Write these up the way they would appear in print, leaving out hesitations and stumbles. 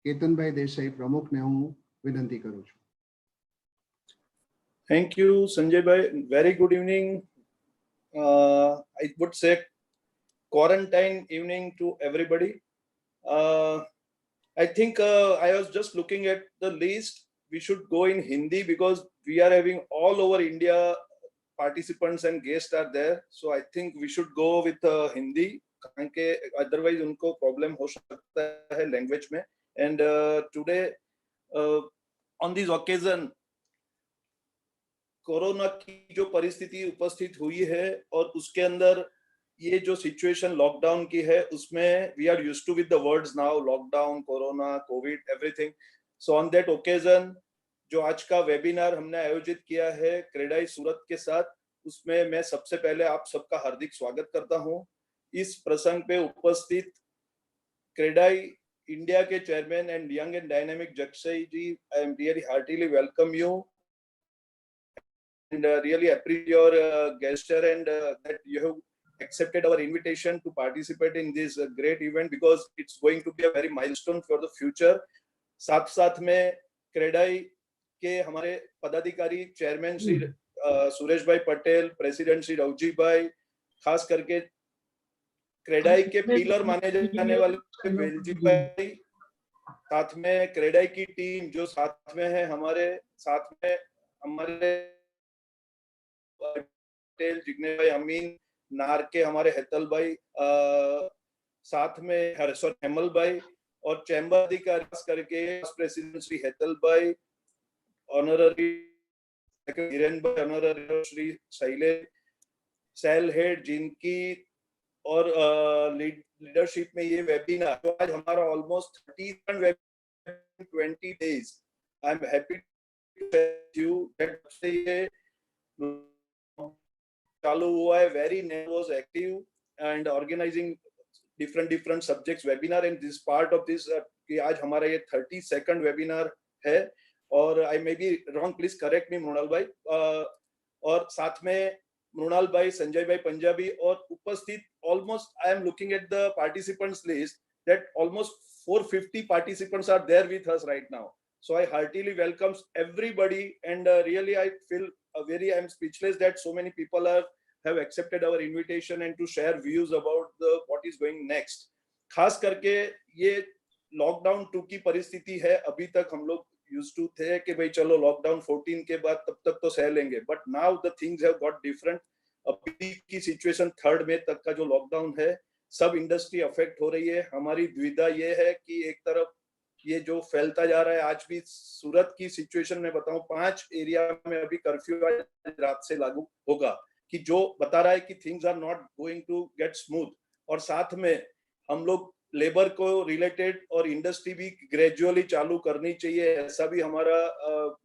કેતનભાઈ દેસાઈ પ્રમુખને હું વિનંતી કરું છું. Thank you, Sanjay bhai. Very good evening. I would say quarantine evening to everybody. I think I was just looking at the list. We should go in Hindi because we are having all over India participants and guests are there. So I think we should go with Hindi. Otherwise उनको problem हो सकता है language में. And today on this occasion corona की जो परिस्थिति उपस्थित हुई है और उसके अंदर ये जो सिचुएशन लॉकडाउन की है उसमें we are used to with the words now, lockdown, corona, covid, everything. So on that occasion जो आज का वेबिनार हमने आयोजित किया है क्रेडाई सूरत के साथ, उसमें मैं सबसे पहले आप सबका हार्दिक स्वागत करता हूं. इस प्रसंग पे उपस्थित क्रेडाई इंडिया के chairman and young and dynamic Jagsai ji, I am really heartily welcome you and really appreciate your gesture and that you have accepted our invitation to participate in this great event because it's going to be a very milestone for the future. साथ साथ में क्रेडाई के हमारे पदाधिकारी chairman Shri Suresh भाई Patel, president Shri रवजी भाई, खास करके क्रेडाई के पिलर माने जाने वाले वेलजी भाई, साथ में क्रेडाई की टीम जो साथ में है, हमारे साथ में हमारे पटेल, जिग्नेश भाई, अमीन, नार के हमारे हेतल भाई, साथ में हेमल भाई और चैम्बर अधिकारी करके प्रेसिडेंट श्री हेतल भाई, ऑनररी हिरेन भाई, honorary Shri Shailesh, sale head जिनकी और लीडरशिप में ये वेबिनार तो आज हमारा almost 20 days. I am happy to tell you that से ये चालू हुआ है. Very net was active and organising different subjects webinar and this part of this कि आज हमारा ये 32nd वेबिनार है. और I may be wrong, please correct me Mrinal भाई. और साथ में मृणाल भाई, संजय भाई पंजाबी और उपस्थित almost I am looking at the participants list that almost 450 participants are there with us right now. So I heartily welcomes everybody and really I feel I am speechless that so many people have accepted our invitation and to share views about what is going next. खास करके ये lockdown 2 की परिस्थिति है. अभी तक हम लोग यूज्ड टू थे कि भाई चलो लॉकडाउन 14 के बाद तब तक तो सह लेंगे, but now the things have got different. अभी की सिचुएशन 3rd मई तक का जो लॉकडाउन है, सब इंडस्ट्री अफेक्ट हो रही है. हमारी दुविधा ये है कि एक तरफ ये जो फैलता जा रहा है, आज भी सूरत की सिचुएशन में बताऊं 5 एरिया में अभी कर्फ्यू रात से लागू होगा, कि जो बता रहा है कि things are not going to get smooth. और साथ में हम लोग लेबर को रिलेटेड और इंडस्ट्री भी ग्रेजुअली चालू करनी चाहिए, ऐसा भी हमारा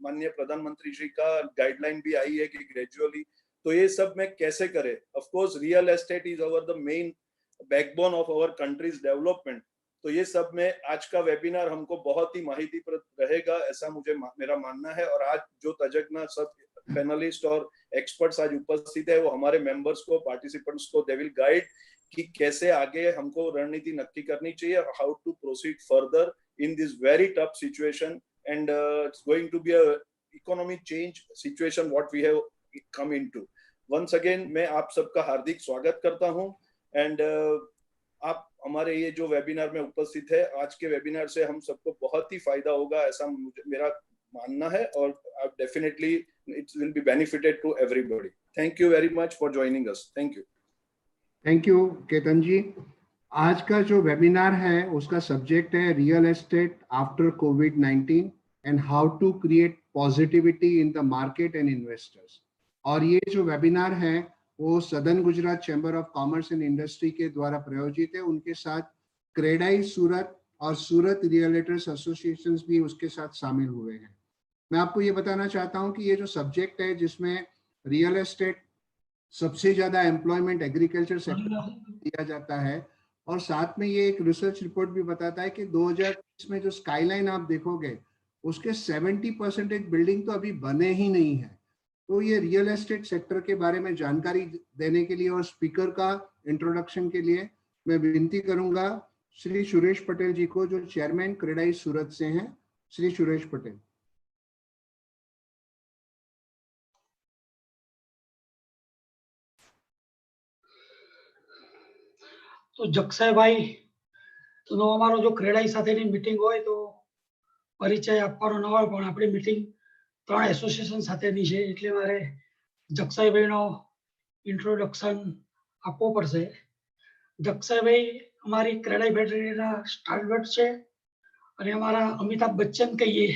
माननीय प्रधानमंत्री जी का गाइडलाइन भी आई है कि ग्रेजुअली. तो ये सब में कैसे करें. Of course real estate is our the main backbone of our countries development. तो ये सब में आज का वेबिनार हमको बहुत ही माहितीप्रद रहेगा, ऐसा मेरा मानना है. और आज जो तज्ञ सब पैनलिस्ट और एक्सपर्ट्स आज उपस्थित है, वो हमारे मेंबर्स को, पार्टिसिपेंट्स को दे विल गाइड कि कैसे आगे हमको रणनीति नक्की करनी चाहिए, how to proceed further in this very tough situation. And it's going to be a economic change situation what we have come into. Once again मैं आप सबका हार्दिक स्वागत करता हूं. एंड आप हमारे ये जो वेबिनार में उपस्थित है, आज के वेबिनार से हम सबको बहुत ही फायदा होगा, ऐसा मेरा मानना है. और definitely it will be benefited to everybody. Thank you very much for joining us. Thank you Ketan ji. आज का जो वेबिनार है उसका सब्जेक्ट है रियल एस्टेट आफ्टर कोविड-19 and how to create positivity in the market and investors. और ये जो वेबिनार है वो southern Gujarat chamber of commerce and industry के द्वारा प्रायोजित है. उनके साथ क्रेडाई सूरत और सूरत रियल्टर्स एसोसिएशन भी उसके साथ शामिल हुए हैं. मैं आपको ये बताना चाहता हूं कि ये जो सब्जेक्ट है जिसमें रियल एस्टेट सबसे ज्यादा एम्प्लॉयमेंट एग्रीकल्चर सेक्टर दिया जाता है, और साथ में ये एक रिसर्च रिपोर्ट भी बताता है कि 2020 में जो स्काईलाइन आप देखोगे उसके 70% बिल्डिंग तो अभी बने ही नहीं है. तो ये रियल एस्टेट सेक्टर के बारे में जानकारी देने के लिए और स्पीकर का इंट्रोडक्शन के लिए मैं विनती करूंगा श्री सुरेश पटेल जी को, जो चेयरमैन क्रेडाई सूरत से हैं। श्री सुरेश पटेल। तो जगसाई भाई નો અમારો જો ક્રેડાઈ સાથેની મીટિંગ હોય તો પરિચય આપવાનો ન હોય, પણ આપણી મીટિંગ 3 એસોસિએશન સાથેની છે એટલે મારે જગસાઈભાઈનો ઇન્ટ્રોડક્શન આપવો પડશે. જગસાઈભાઈ અમારી ક્રેડાઈ બેટરીના સ્ટાલવર્ટ છે અને અમારા અમિતાભ બચ્ચન કહીએ,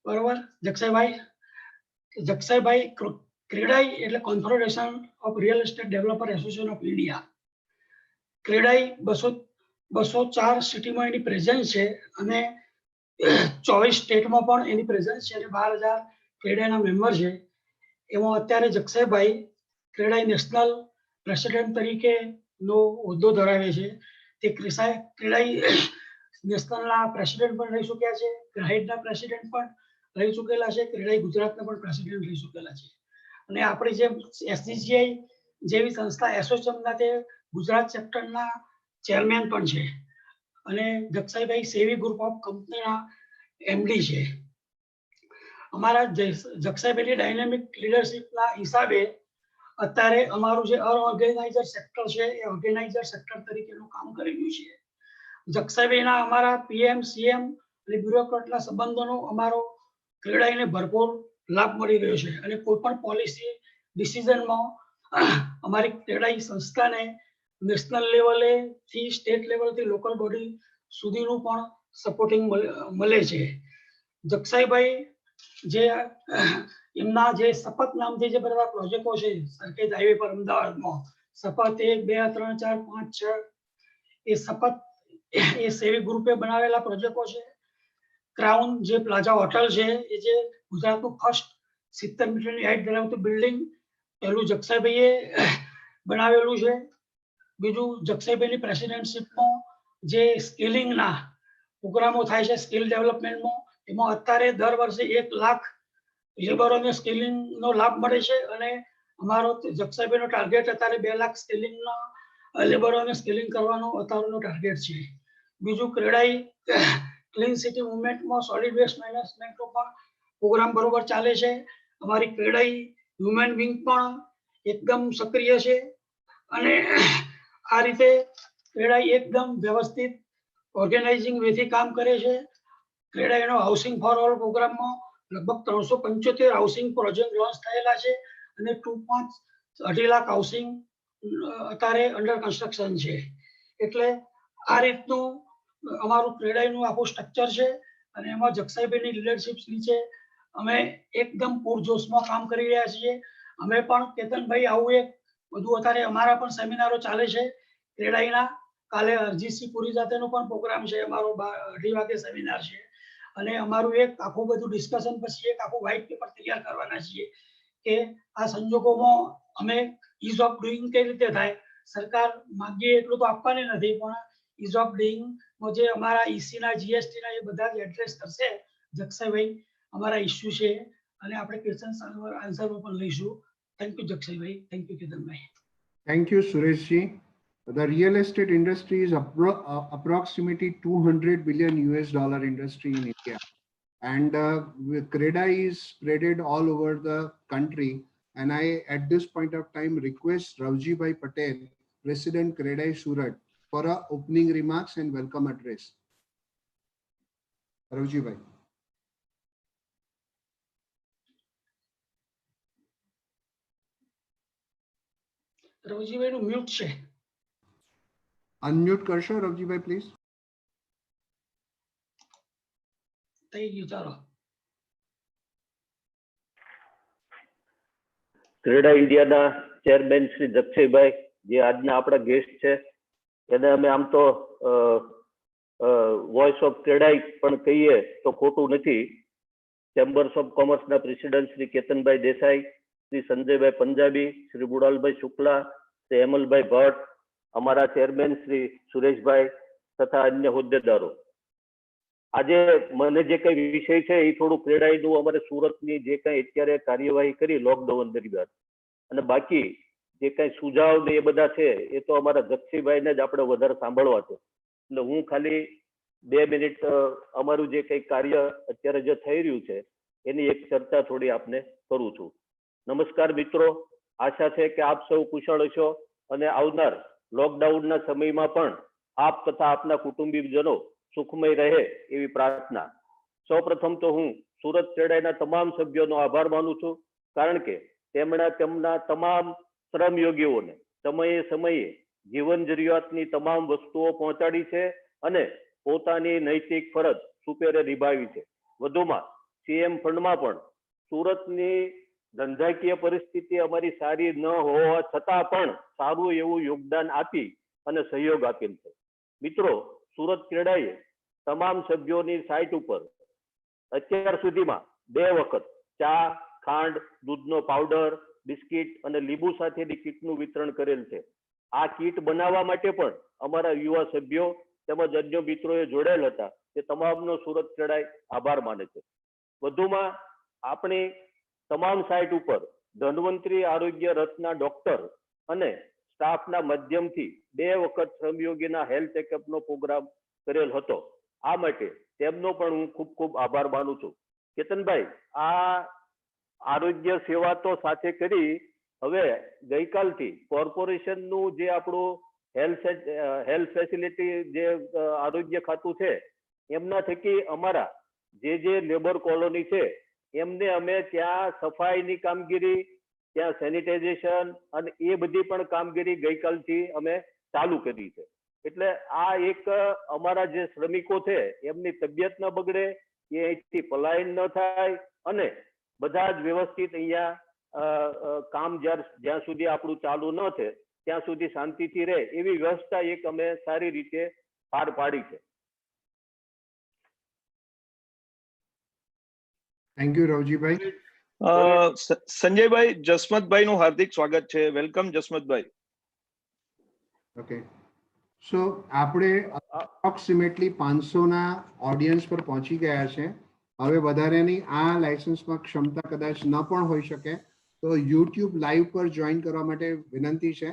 બરોબર જગસાઈભાઈ. જગસાઈભાઈ ક્રેડાઈ એટલે confederation of real estate developer association of India. CREDAI 204 સિટીમાં એની પ્રેઝન્સ છે અને 24 સ્ટેટમાં પણ એની પ્રેઝન્સ છે અને 12,000 ક્રેડાઈના મેમ્બર છે. એમાં અત્યારે જગસાઈભાઈ ક્રેડાઈ નેશનલ પ્રેસિડેન્ટ તરીકેનો હોદ્દો ધરાવે છે. તે ક્રેડાઈ નેશનલના પ્રેસિડેન્ટ પણ રહી ચૂક્યા છે, ગ્રાઇડના પ્રેસિડેન્ટ પણ રહી ચૂકેલા છે, ક્રેડાઈ ગુજરાતના પણ પ્રેસિડેન્ટ રહી ચૂકેલા છે. અને આપણી જે એસડીજીઆઈ જેવી સંસ્થા એસોસિએશનના તે ગુજરાત ચેપ્ટરના ચેરમેન પણ છે અને જગસાઈભાઈ સેવી ગ્રુપ ઓફ કંપનીના એમડી છે. અમારા જગસાઈભાઈની ડાયનેમિક લીડરશિપના હિસાબે અત્યારે અમારું જે અનઓર્ગેનાઇઝર સેક્ટર છે એ ઓર્ગેનાઇઝર સેક્ટર તરીકેનું કામ કરી રહ્યું છે. જગસાઈભાઈના અમારા પીએમ સીએમ અને બ્યુરોક્રેટના સંબંધોનો અમારો ક્રેડાઈને ભરપૂર લાભ મળી રહ્યો છે અને કોઈ પણ પોલિસી ડિસિઝનમાં અમારી ક્રેડાઈ સંસ્થાને નેશનલ લેવલે થી સ્ટેટ લેવલ થી લોકલ બોડી સુધીનું પણ સપોર્ટિંગ મળે છે. જગસાઈભાઈ જે એમના જે શપથ નામથી જે બધા પ્રોજેક્ટો છે સરખેજ હાઈવે પર અમદાવાદમાં, શપથ 1, 2, 3, 4, 5, 6, એ શપથ એ સેવી ગ્રુપે બનાવેલા પ્રોજેક્ટો છે. ક્રાઉન જે પ્લાઝા હોટલ છે એ જે ગુજરાતનું ફર્સ્ટ 70 મીટરની હાઈટ ધરાવતું બિલ્ડિંગ પહેલું જગસાઈભાઈએ બનાવેલું છે. બીજું જગસાઈભાઈની પ્રેસિડેન્ટશીપમાં જે સ્કિલિંગના પ્રોગ્રામો થાય છે સ્કિલ ડેવલપમેન્ટમાં, એમાં અત્યારે દર વર્ષે 1 લાખ લેબરોને સ્કિલિંગનો લાભ મળે છે અને અમારો જગસાઈભાઈનો ટાર્ગેટ અત્યારે 2 લાખ સ્કિલિંગના લેબરોને સ્કિલિંગ કરવાનો અત્યારનો ટાર્ગેટ છે. બીજું ક્રેડાઈ ક્લીન સિટી મુવમેન્ટમાં સોલિડ વેસ્ટ મેનેજમેન્ટનો પણ પ્રોગ્રામ બરોબર ચાલે છે. અમારી ક્રેડાઈ હ્યુમન વિંગ પણ એકદમ સક્રિય છે અને આ રીતે ક્રેડાઈ એકદમ વ્યવસ્થિત ઓર્ગેનાઇઝિંગ વેથી કામ કરે છે. ક્રેડાઈનો હાઉસિંગ ફોર ઓલ પ્રોગ્રામમાં લગભગ 375 હાઉસિંગ પ્રોજેક્ટ લોન્ચ થયેલા છે અને 2.5 લાખ હાઉસિંગ અત્યારે અંડર કન્સ્ટ્રક્શન છે. એટલે આ રીતનું અમારું ક્રેડાઈનું આખું સ્ટ્રક્ચર છે અને એમાં જગસાઈભાઈની લીડરશિપ નીચે અમે એકદમ પૂરજોશમાં કામ કરી રહ્યા છીએ. અમે પણ કેતનભાઈ આવું એક બધું અત્યારે અમારા પણ સેમિનારો ચાલે છે ક્રેડાઈના. કાલે અરજીતસિંહ પુરી સાથેનો પણ પ્રોગ્રામ છે, અમારો 2:30 વાગે સેમિનાર છે અને અમારું એક આખું બધું ડિસ્કશન પછી એક આખું વ્હાઇટ પેપર તૈયાર કરવાના છીએ કે આ સંજોગોમાં અમે ઇઝ ઓફ ડુઈંગ કઈ રીતે થાય. સરકાર માંગીએ એટલું તો આપવાની નથી, પણ ઇઝ ઓફ ડુઈંગમાં જે અમારા ઈસીના જીએસટીના એ બધા જ એડ્રેસ કરશે જગસાઈભાઈ. અમારા ઇસ્યુ છે અને આપણે ક્વેશ્ચન આન્સરમાં પણ લઈશું. Thank you Jagsaibhai. Thank you Ketanbhai. Thank you, Sureshji. The real estate industry is approximately $200 billion industry in India, and CREDAI is spreaded all over the country. And I, at this point of time, request Ravji Bhai Patel, President CREDAI Surat, for a opening remarks and welcome address. Ravji Bhai. રવજીભાઈનું mute છે. Unmute કરશો Ravjibhai please. થઈ ગયું, ચાલો. ક્રેડા ઇન્ડિયાના chairman Shri જગસાઈભાઈ જે આજના આપણા ગેસ્ટ છે, એને અમે આમ તો વોઇસ ઓફ ક્રેડાઈ પણ કહીએ તો ખોટું નથી. ચેમ્બર્સ ઓફ કોમર્સના પ્રેસિડેન્ટ શ્રી કેતનભાઈ દેસાઈ, શ્રી સંજયભાઈ પંજાબી, શ્રી બુડાલભાઈ શુક્લા, શ્રી હેમલભાઈ ભટ્ટ, અમારા ચેરમેન શ્રી સુરેશભાઈ તથા અન્ય હોદ્દેદારો. આજે મને જે કઈ વિષય છે એ થોડું ક્રેડાઈનું અમારે સુરતની જે કઈ અત્યારે કાર્યવાહી કરી લોકડાઉન દરમિયાન, અને બાકી જે કઈ સુઝાવ ને એ બધા છે એ તો અમારા જગસીભાઈને જ આપણે વધારે સાંભળવા છે. એટલે હું ખાલી 2 મિનિટ અમારું જે કંઈ કાર્ય અત્યારે જે થઈ રહ્યું છે એની એક ચર્ચા થોડી આપને કરું છું. નમસ્કાર મિત્રો, આશા છે કે આપ સૌ કુશળ હશો અને આવનાર લોકડાઉનના સમયમાં પણ આપ તથા આપના કુટુંબીજનો સુખમય રહે એવી પ્રાર્થના. સૌપ્રથમ તો હું સુરત ક્રેડાઈના તમામ સભ્યોનો આભાર માનું છું, કારણ કે તેમણે તેમના તમામ શ્રમયોગીઓને સમયે સમયે જીવન જરૂરિયાતની તમામ વસ્તુઓ પહોંચાડી છે અને પોતાની નૈતિક ફરજ સુપેરે નિભાવી છે. વધુમાં સીએમ ફંડમાં પણ સુરતની ધંધાકીય પરિસ્થિતિ અમારી સારી ન હોવા છતાં પણ સારું એવું યોગદાન આપી અને સહયોગ આપેલ છે. મિત્રો, સુરત ક્રેડાઈએ તમામ સભ્યોની સાઇટ ઉપર અત્યાર સુધીમાં 2 વખત ચા, ખાંડ, દૂધનો પાવડર, બિસ્કિટ અને લીંબુ સાથેની કીટનું વિતરણ કરેલ છે. આ કીટ બનાવવા માટે પણ અમારા યુવા સભ્યો તેમજ અન્ય મિત્રોએ જોડાયેલ હતા, તે તમામનો સુરત ક્રેડાઈ આભાર માને છે. વધુમાં આપણી તમામ સાઇટ ઉપર ધન્વંતરી આરોગ્ય રથના ડોક્ટર અને સ્ટાફના માધ્યમથી 2 વખત શ્રમયોગીના હેલ્થ ચેકઅપનો પ્રોગ્રામ કરેલ હતો. આ માટે તેમનો પણ હું ખૂબ ખૂબ આભાર માનું છું. કેતનભાઈ, આ આરોગ્ય સેવા તો સાથે કરી, હવે ગઈકાલથી કોર્પોરેશનનું જે આપણું હેલ્થ ફેસિલિટી જે આરોગ્ય ખાતું છે એમના થકી અમારા જે લેબર કોલોની છે એમને અમે ત્યાં સફાઈની કામગીરી, ત્યાં સેનિટાઇઝેશન અને એ બધી પણ કામગીરી ગઈકાલથી અમે ચાલુ કરી છે. એટલે આ એક અમારા જે શ્રમિકો છે એમની તબિયત ન બગડે, એ અહીંથી પલાયન ન થાય અને બધા જ વ્યવસ્થિત અહીંયા કામ જ્યાં સુધી આપણું ચાલુ ન થાય ત્યાં સુધી શાંતિથી રહે એવી વ્યવસ્થા એક અમે સારી રીતે પાર પાડી છે. Thank you Ravjibhai. સંજયભાઈ, જસમતભાઈ નું હાર્દિક સ્વાગત છે. વેલકમ જસમતભાઈ. ઓકે, સો આપણે અપ્રોક્સિમેટલી 500 ના ઓડિયન્સ પર પહોંચી ગયા છે. હવે વધારેની આ લાયસન્સમાં ક્ષમતા કદાચ ન પણ હોઈ શકે, તો યુટ્યુબ લાઈવ પર જોઈન કરવા માટે વિનંતી છે.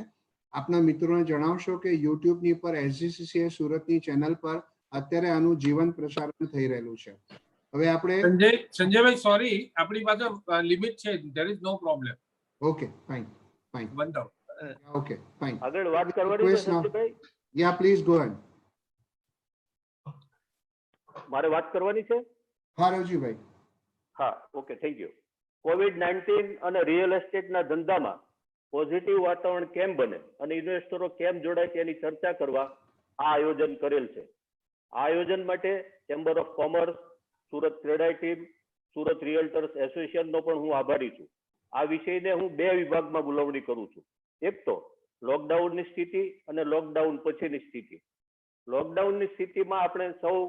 આપના મિત્રોને જણાવશો કે યુટ્યુબની પર SGCCA સુરતની ચેનલ પર અત્યારે આનું જીવન પ્રસારણ થઈ રહેલું છે. હવે આપણે સંજયભાઈ, સોરી, આપણી પાસે લિમિટ છે. There is no problem. Okay, fine fine. Okay, fine. આગળ વાત કરવાની છે સંજયભાઈ? Yeah please go ahead. મારે વાત કરવાની છે? હા રવજીભાઈ. હા, ઓકે, થેન્ક યુ. COVID-19 અને રિયલ એસ્ટેટના ધંધામાં પોઝિટિવ વાતાવરણ કેમ બને અને ઇન્વેસ્ટરો કેમ જોડાય તેની ચર્ચા કરવા આ આયોજન કરેલ છે. આ આયોજન માટે chamber of commerce, Surat CREDAI team, Surat realtors એસોસિએશનનો પણ હું આભારી છું. આ વિષયને હું 2 વિભાગમાં બોલાવણી કરું છું. એક તો લોકડાઉનની સ્થિતિ અને લોકડાઉન પછીની સ્થિતિ. લોકડાઉનની સ્થિતિમાં આપણે સૌ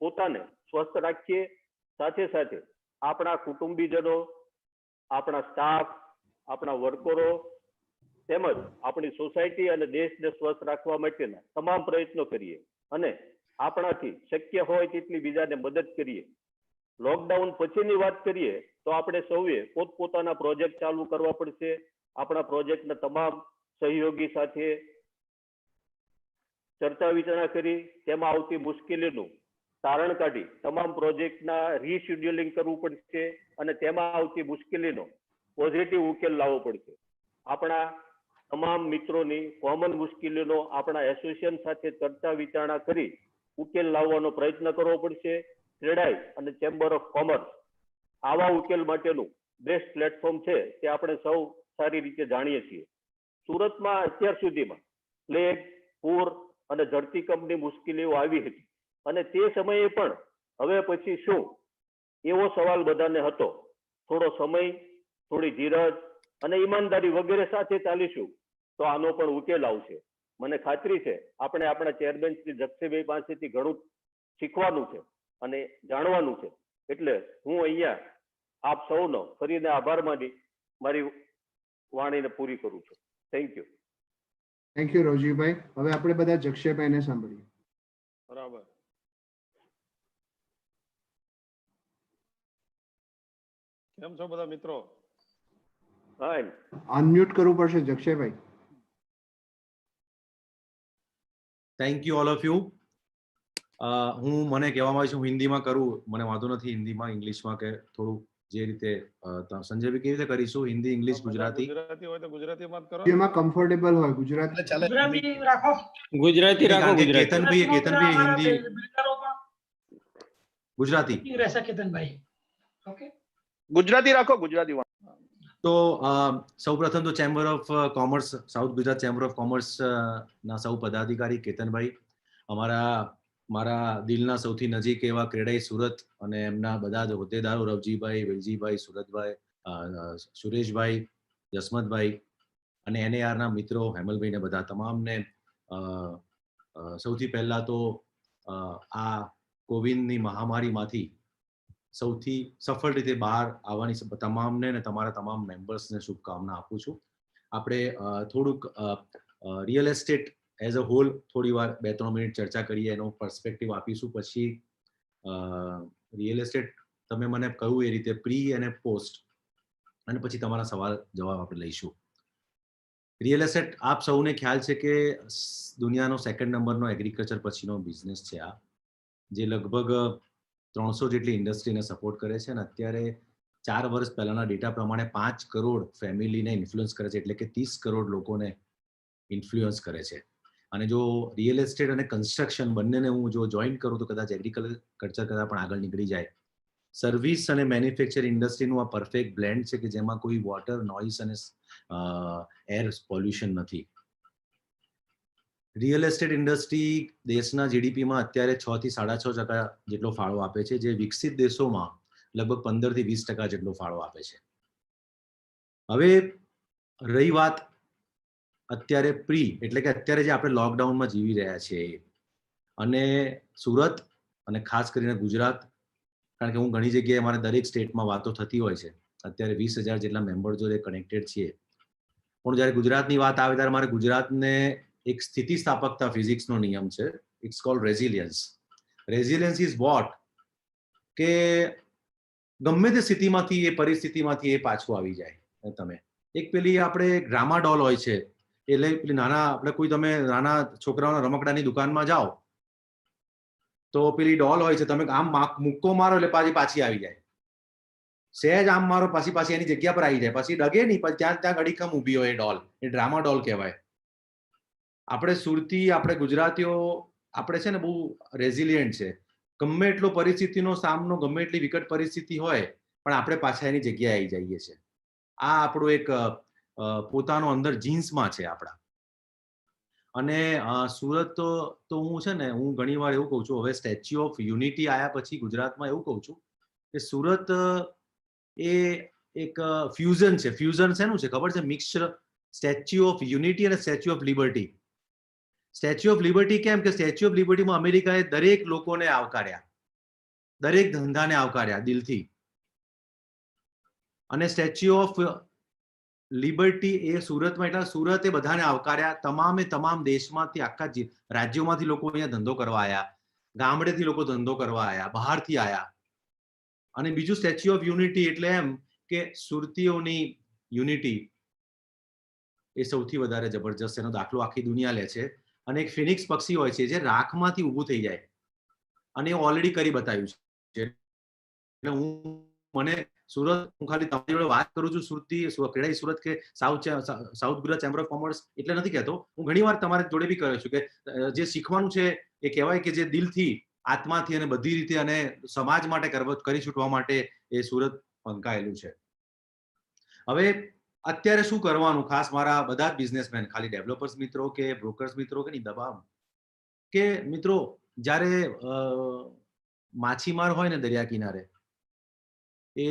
પોતાને સ્વસ્થ રાખીએ, સાથે સાથે આપણા કુટુંબીજનો, આપણા સ્ટાફ, આપણા વર્કરો તેમજ આપણી સોસાયટી અને દેશને સ્વસ્થ રાખવા માટેના તમામ પ્રયત્નો કરીએ અને આપણાથી શક્ય હોય તેટલી બીજાને મદદ કરીએ. લોકડાઉન પછીની વાત કરીએ તો આપણે સૌએ પોતપોતાના પ્રોજેક્ટ ચાલુ કરવા પડશે. આપણા પ્રોજેક્ટના તમામ સહયોગી સાથે ચર્ચા વિચારણા કરી તેમાં આવતી મુશ્કેલીનું તારણ કાઢી તમામ પ્રોજેક્ટના રીશેડ્યુલિંગ કરવું પડશે અને તેમાં આવતી મુશ્કેલીનો પોઝિટિવ ઉકેલ લાવવો પડશે. આપણા તમામ મિત્રોની કોમન મુશ્કેલીનો આપણા એસોસિએશન સાથે ચર્ચા વિચારણા કરી ઉકેલ લાવવાનો પ્રયત્ન કરવો પડશે. ક્રેડાઈ અને ચેમ્બર ઓફ કોમર્સ આવા ઉકેલ માટેનું બેસ્ટ પ્લેટફોર્મ છે તે આપણે સૌ સારી રીતે જાણીએ છીએ. સુરતમાં અત્યાર સુધીમાં પ્લેગ, પૂર અને ધરતીકંપની મુશ્કેલીઓ આવી હતી અને તે સમયે પણ હવે પછી શું એવો સવાલ બધાને હતો. થોડો સમય, થોડી ધીરજ અને ઈમાનદારી વગેરે સાથે ચાલીશું તો આનો પણ ઉકેલ આવશે. મને ખાતરી છે આપણે આપણા ચેરમેન શ્રી જક્ષભાઈ પાસેથી ઘણું શીખવાનું છે અને જાણવાનું છે. એટલે હું અહીંયા આપ સૌનો ફરીને આભાર માની મારી વાણીને પૂરી કરું છું. Thank you. Thank you Ravjibhai. હવે આપણે બધા જક્ષભાઈને સાંભળીએ. બરાબર. કેમ છો બધા મિત્રો? ફાઇન. અનમ્યુટ કરવું પડશે જક્ષભાઈ. Thank you all of you. હું મને કહેવામાં આવ્યું છે હું હિન્દીમાં કરું, મને વાંધો નથી હિન્દીમાં, ઇંગ્લિશમાં કે થોડું જે રીતે સંજયભાઈ કેવી રીતે કરીશું, હિન્દી, ઇંગ્લિશ, ગુજરાતી? ગુજરાતી હોય તો ગુજરાતીમાં જ કરો. જેમાં કમ્ફર્ટેબલ હોય ગુજરાતી ગુજરાતી રાખો. ગુજરાતી રાખો. કેતનભાઈ હિન્દી, ગુજરાતી રહેશે કેતનભાઈ. ઓકે, ગુજરાતી રાખો, ગુજરાતીમાં. તો સૌપ્રથમ તો chamber of commerce, south Gujarat chamber of commerce ના સૌ પદાધિકારી કેતનભાઈ, મારા દિલના સૌથી નજીક એવા ક્રેડાઈ સુરત અને એમના બધા જ હોદ્દેદારો રવજીભાઈ, વેલજીભાઈ, સુરતભાઈ, સુરેશભાઈ, જસમતભાઈ અને NAR ના મિત્રો હેમલભાઈ ને બધા તમામને સૌથી પહેલા તો આ કોવિડની મહામારીમાંથી સૌથી સફળ રીતે બહાર આવવાની તમામને અને તમારા તમામ મેમ્બર્સને શુભકામના આપું છું. આપણે થોડુંક real estate as a whole થોડી વાર 2-3 મિનિટ ચર્ચા કરીએ, એનો પર્સપેક્ટિવ આપીશું. પછી રિયલ એસ્ટેટ તમે મને કહ્યું એ રીતે પ્રી અને પોસ્ટ, અને પછી તમારા સવાલ જવાબ આપણે લઈશું. રિયલ એસ્ટેટ આપ સૌને ખ્યાલ છે કે દુનિયાનો 2nd નંબરનો એગ્રીકલ્ચર પછીનો બિઝનેસ છે આ, જે લગભગ 300 જેટલી ઇન્ડસ્ટ્રીને સપોર્ટ કરે છે. અને અત્યારે 4 વર્ષ પહેલાના ડેટા પ્રમાણે 5 કરોડ ફેમિલીને ઇન્ફ્લુઅન્સ કરે છે, એટલે કે 30 કરોડ લોકોને ઇન્ફ્લુઅન્સ કરે છે. અને જો રિયલ એસ્ટેટ અને કન્સ્ટ્રક્શન બંનેને હું જો જોઈન કરું તો કદાચ એગ્રીકલ્ચર કરતાં પણ આગળ નીકળી જાય. સર્વિસ અને મેન્યુફેક્ચર ઇન્ડસ્ટ્રીનું આ પરફેક્ટ બ્લેન્ડ છે કે જેમાં કોઈ વોટર, નોઇઝ અને એર પોલ્યુશન નથી. રિયલ એસ્ટેટ ઇન્ડસ્ટ્રી દેશના જીડીપીમાં અત્યારે 6 થી 6.5% જેટલો ફાળો આપે છે, જે વિકસિત દેશોમાં લગભગ 15 થી 20% જેટલો ફાળો આપે છે. હવે રહી વાત અત્યારે પ્રી, એટલે કે અત્યારે જે આપણે લોકડાઉનમાં જીવી રહ્યા છીએ, અને સુરત અને ખાસ કરીને ગુજરાત, કારણ કે હું ઘણી જગ્યાએ અમારે દરેક સ્ટેટમાં વાતો થતી હોય છે, અત્યારે 20,000 જેટલા મેમ્બર જોડે કનેક્ટેડ છીએ, પણ જ્યારે ગુજરાતની વાત આવે ત્યારે મારે ગુજરાતને એક સ્થિતિસ્થાપકતા ફિઝિક્સનો નિયમ છે, it's called resilience. Resilience is what, કે ગમે તે સ્થિતિમાંથી, એ પરિસ્થિતિમાંથી એ પાછું આવી જાય. તમે એક પેલી આપણે ડ્રામા ડોલ હોય છે, એટલે પેલી નાના આપણે કોઈ તમે નાના છોકરાઓના રમકડાની દુકાનમાં જાઓ તો પેલી ડોલ હોય છે, તમે આમ મુક્કો મારો એટલે પાછી આવી જાય, સહેજ આમ મારો પાછી એની જગ્યા પર આવી જાય, પછી ડગે નહીં, પછી ત્યાં ઘડીકમ ઊભી હોય એ ડોલ, એ ડ્રામા ડોલ કહેવાય. આપણે સુરતી, આપણે ગુજરાતીઓ, આપણે છે ને બહુ રેઝિલિયન્ટ છે. ગમે એટલો પરિસ્થિતિનો સામનો, ગમે એટલી વિકટ પરિસ્થિતિ હોય, પણ આપણે પાછા એની જગ્યાએ આવી જઈએ છીએ. આ આપણું એક પોતાનો અંદર જીન્સમાં છે આપણા. અને સુરત તો હું છે ને, હું ઘણી વાર એવું કહું છું, હવે સ્ટેચ્યુ ઓફ યુનિટી આવ્યા પછી ગુજરાતમાં એવું કહું છું કે સુરત એ એક ફ્યુઝન છે. ફ્યુઝન શેનું છે ખબર છે? મિક્સચર સ્ટેચ્યુ ઓફ યુનિટી અને statue of liberty. Statue of liberty કેમ કે સ્ટેચ્યુ ઓફ લિબર્ટીમાં અમેરિકાએ દરેક લોકોને આવકાર્યા, દરેક ધંધાને આવકાર્યા દિલથી. અને સ્ટેચ્યુ ઓફ લિબર્ટી એ સુરતમાં, એટલે સુરતે બધાને આવકાર્યા. તમામ દેશમાંથી, આખા રાજ્યોમાંથી લોકો અહીંયા ધંધો કરવા આવ્યા, ગામડેથી લોકો ધંધો કરવા આવ્યા, બહારથી આવ્યા. અને બીજું સ્ટેચ્યુ ઓફ યુનિટી એટલે એમ કે સુરતીઓની યુનિટી એ સૌથી વધારે જબરજસ્ત, એનો દાખલો આખી દુનિયા લે છે. અને એક ફિનિક્સ પક્ષી હોય છે જે રાખમાંથી ઊભું થઈ જાય, અને એ ઓલરેડી કરી બતાવ્યું છે. એટલે મને સુરત, હું ખાલી તમારી જોડે વાત કરું છું સુરતી, ક્રેડાઈ સુરત કે south Gujarat chamber of commerce એટલે નથી કહેતો. હું ઘણી વાર તમારી જોડે બી કહ્યું છું કે જે શીખવાનું છે એ કહેવાય કે જે દિલથી, આત્માથી અને બધી રીતે અને સમાજ માટે કરી છૂટવા માટે એ સુરત પંકાયેલું છે. હવે અત્યારે શું કરવાનું, ખાસ મારા બધા જ બિઝનેસમેન, ખાલી ડેવલપર્સ મિત્રો કે બ્રોકર્સ મિત્રો કે નહીં, દબાવ કે મિત્રો, જ્યારે માછીમાર હોય ને દરિયા કિનારે, એ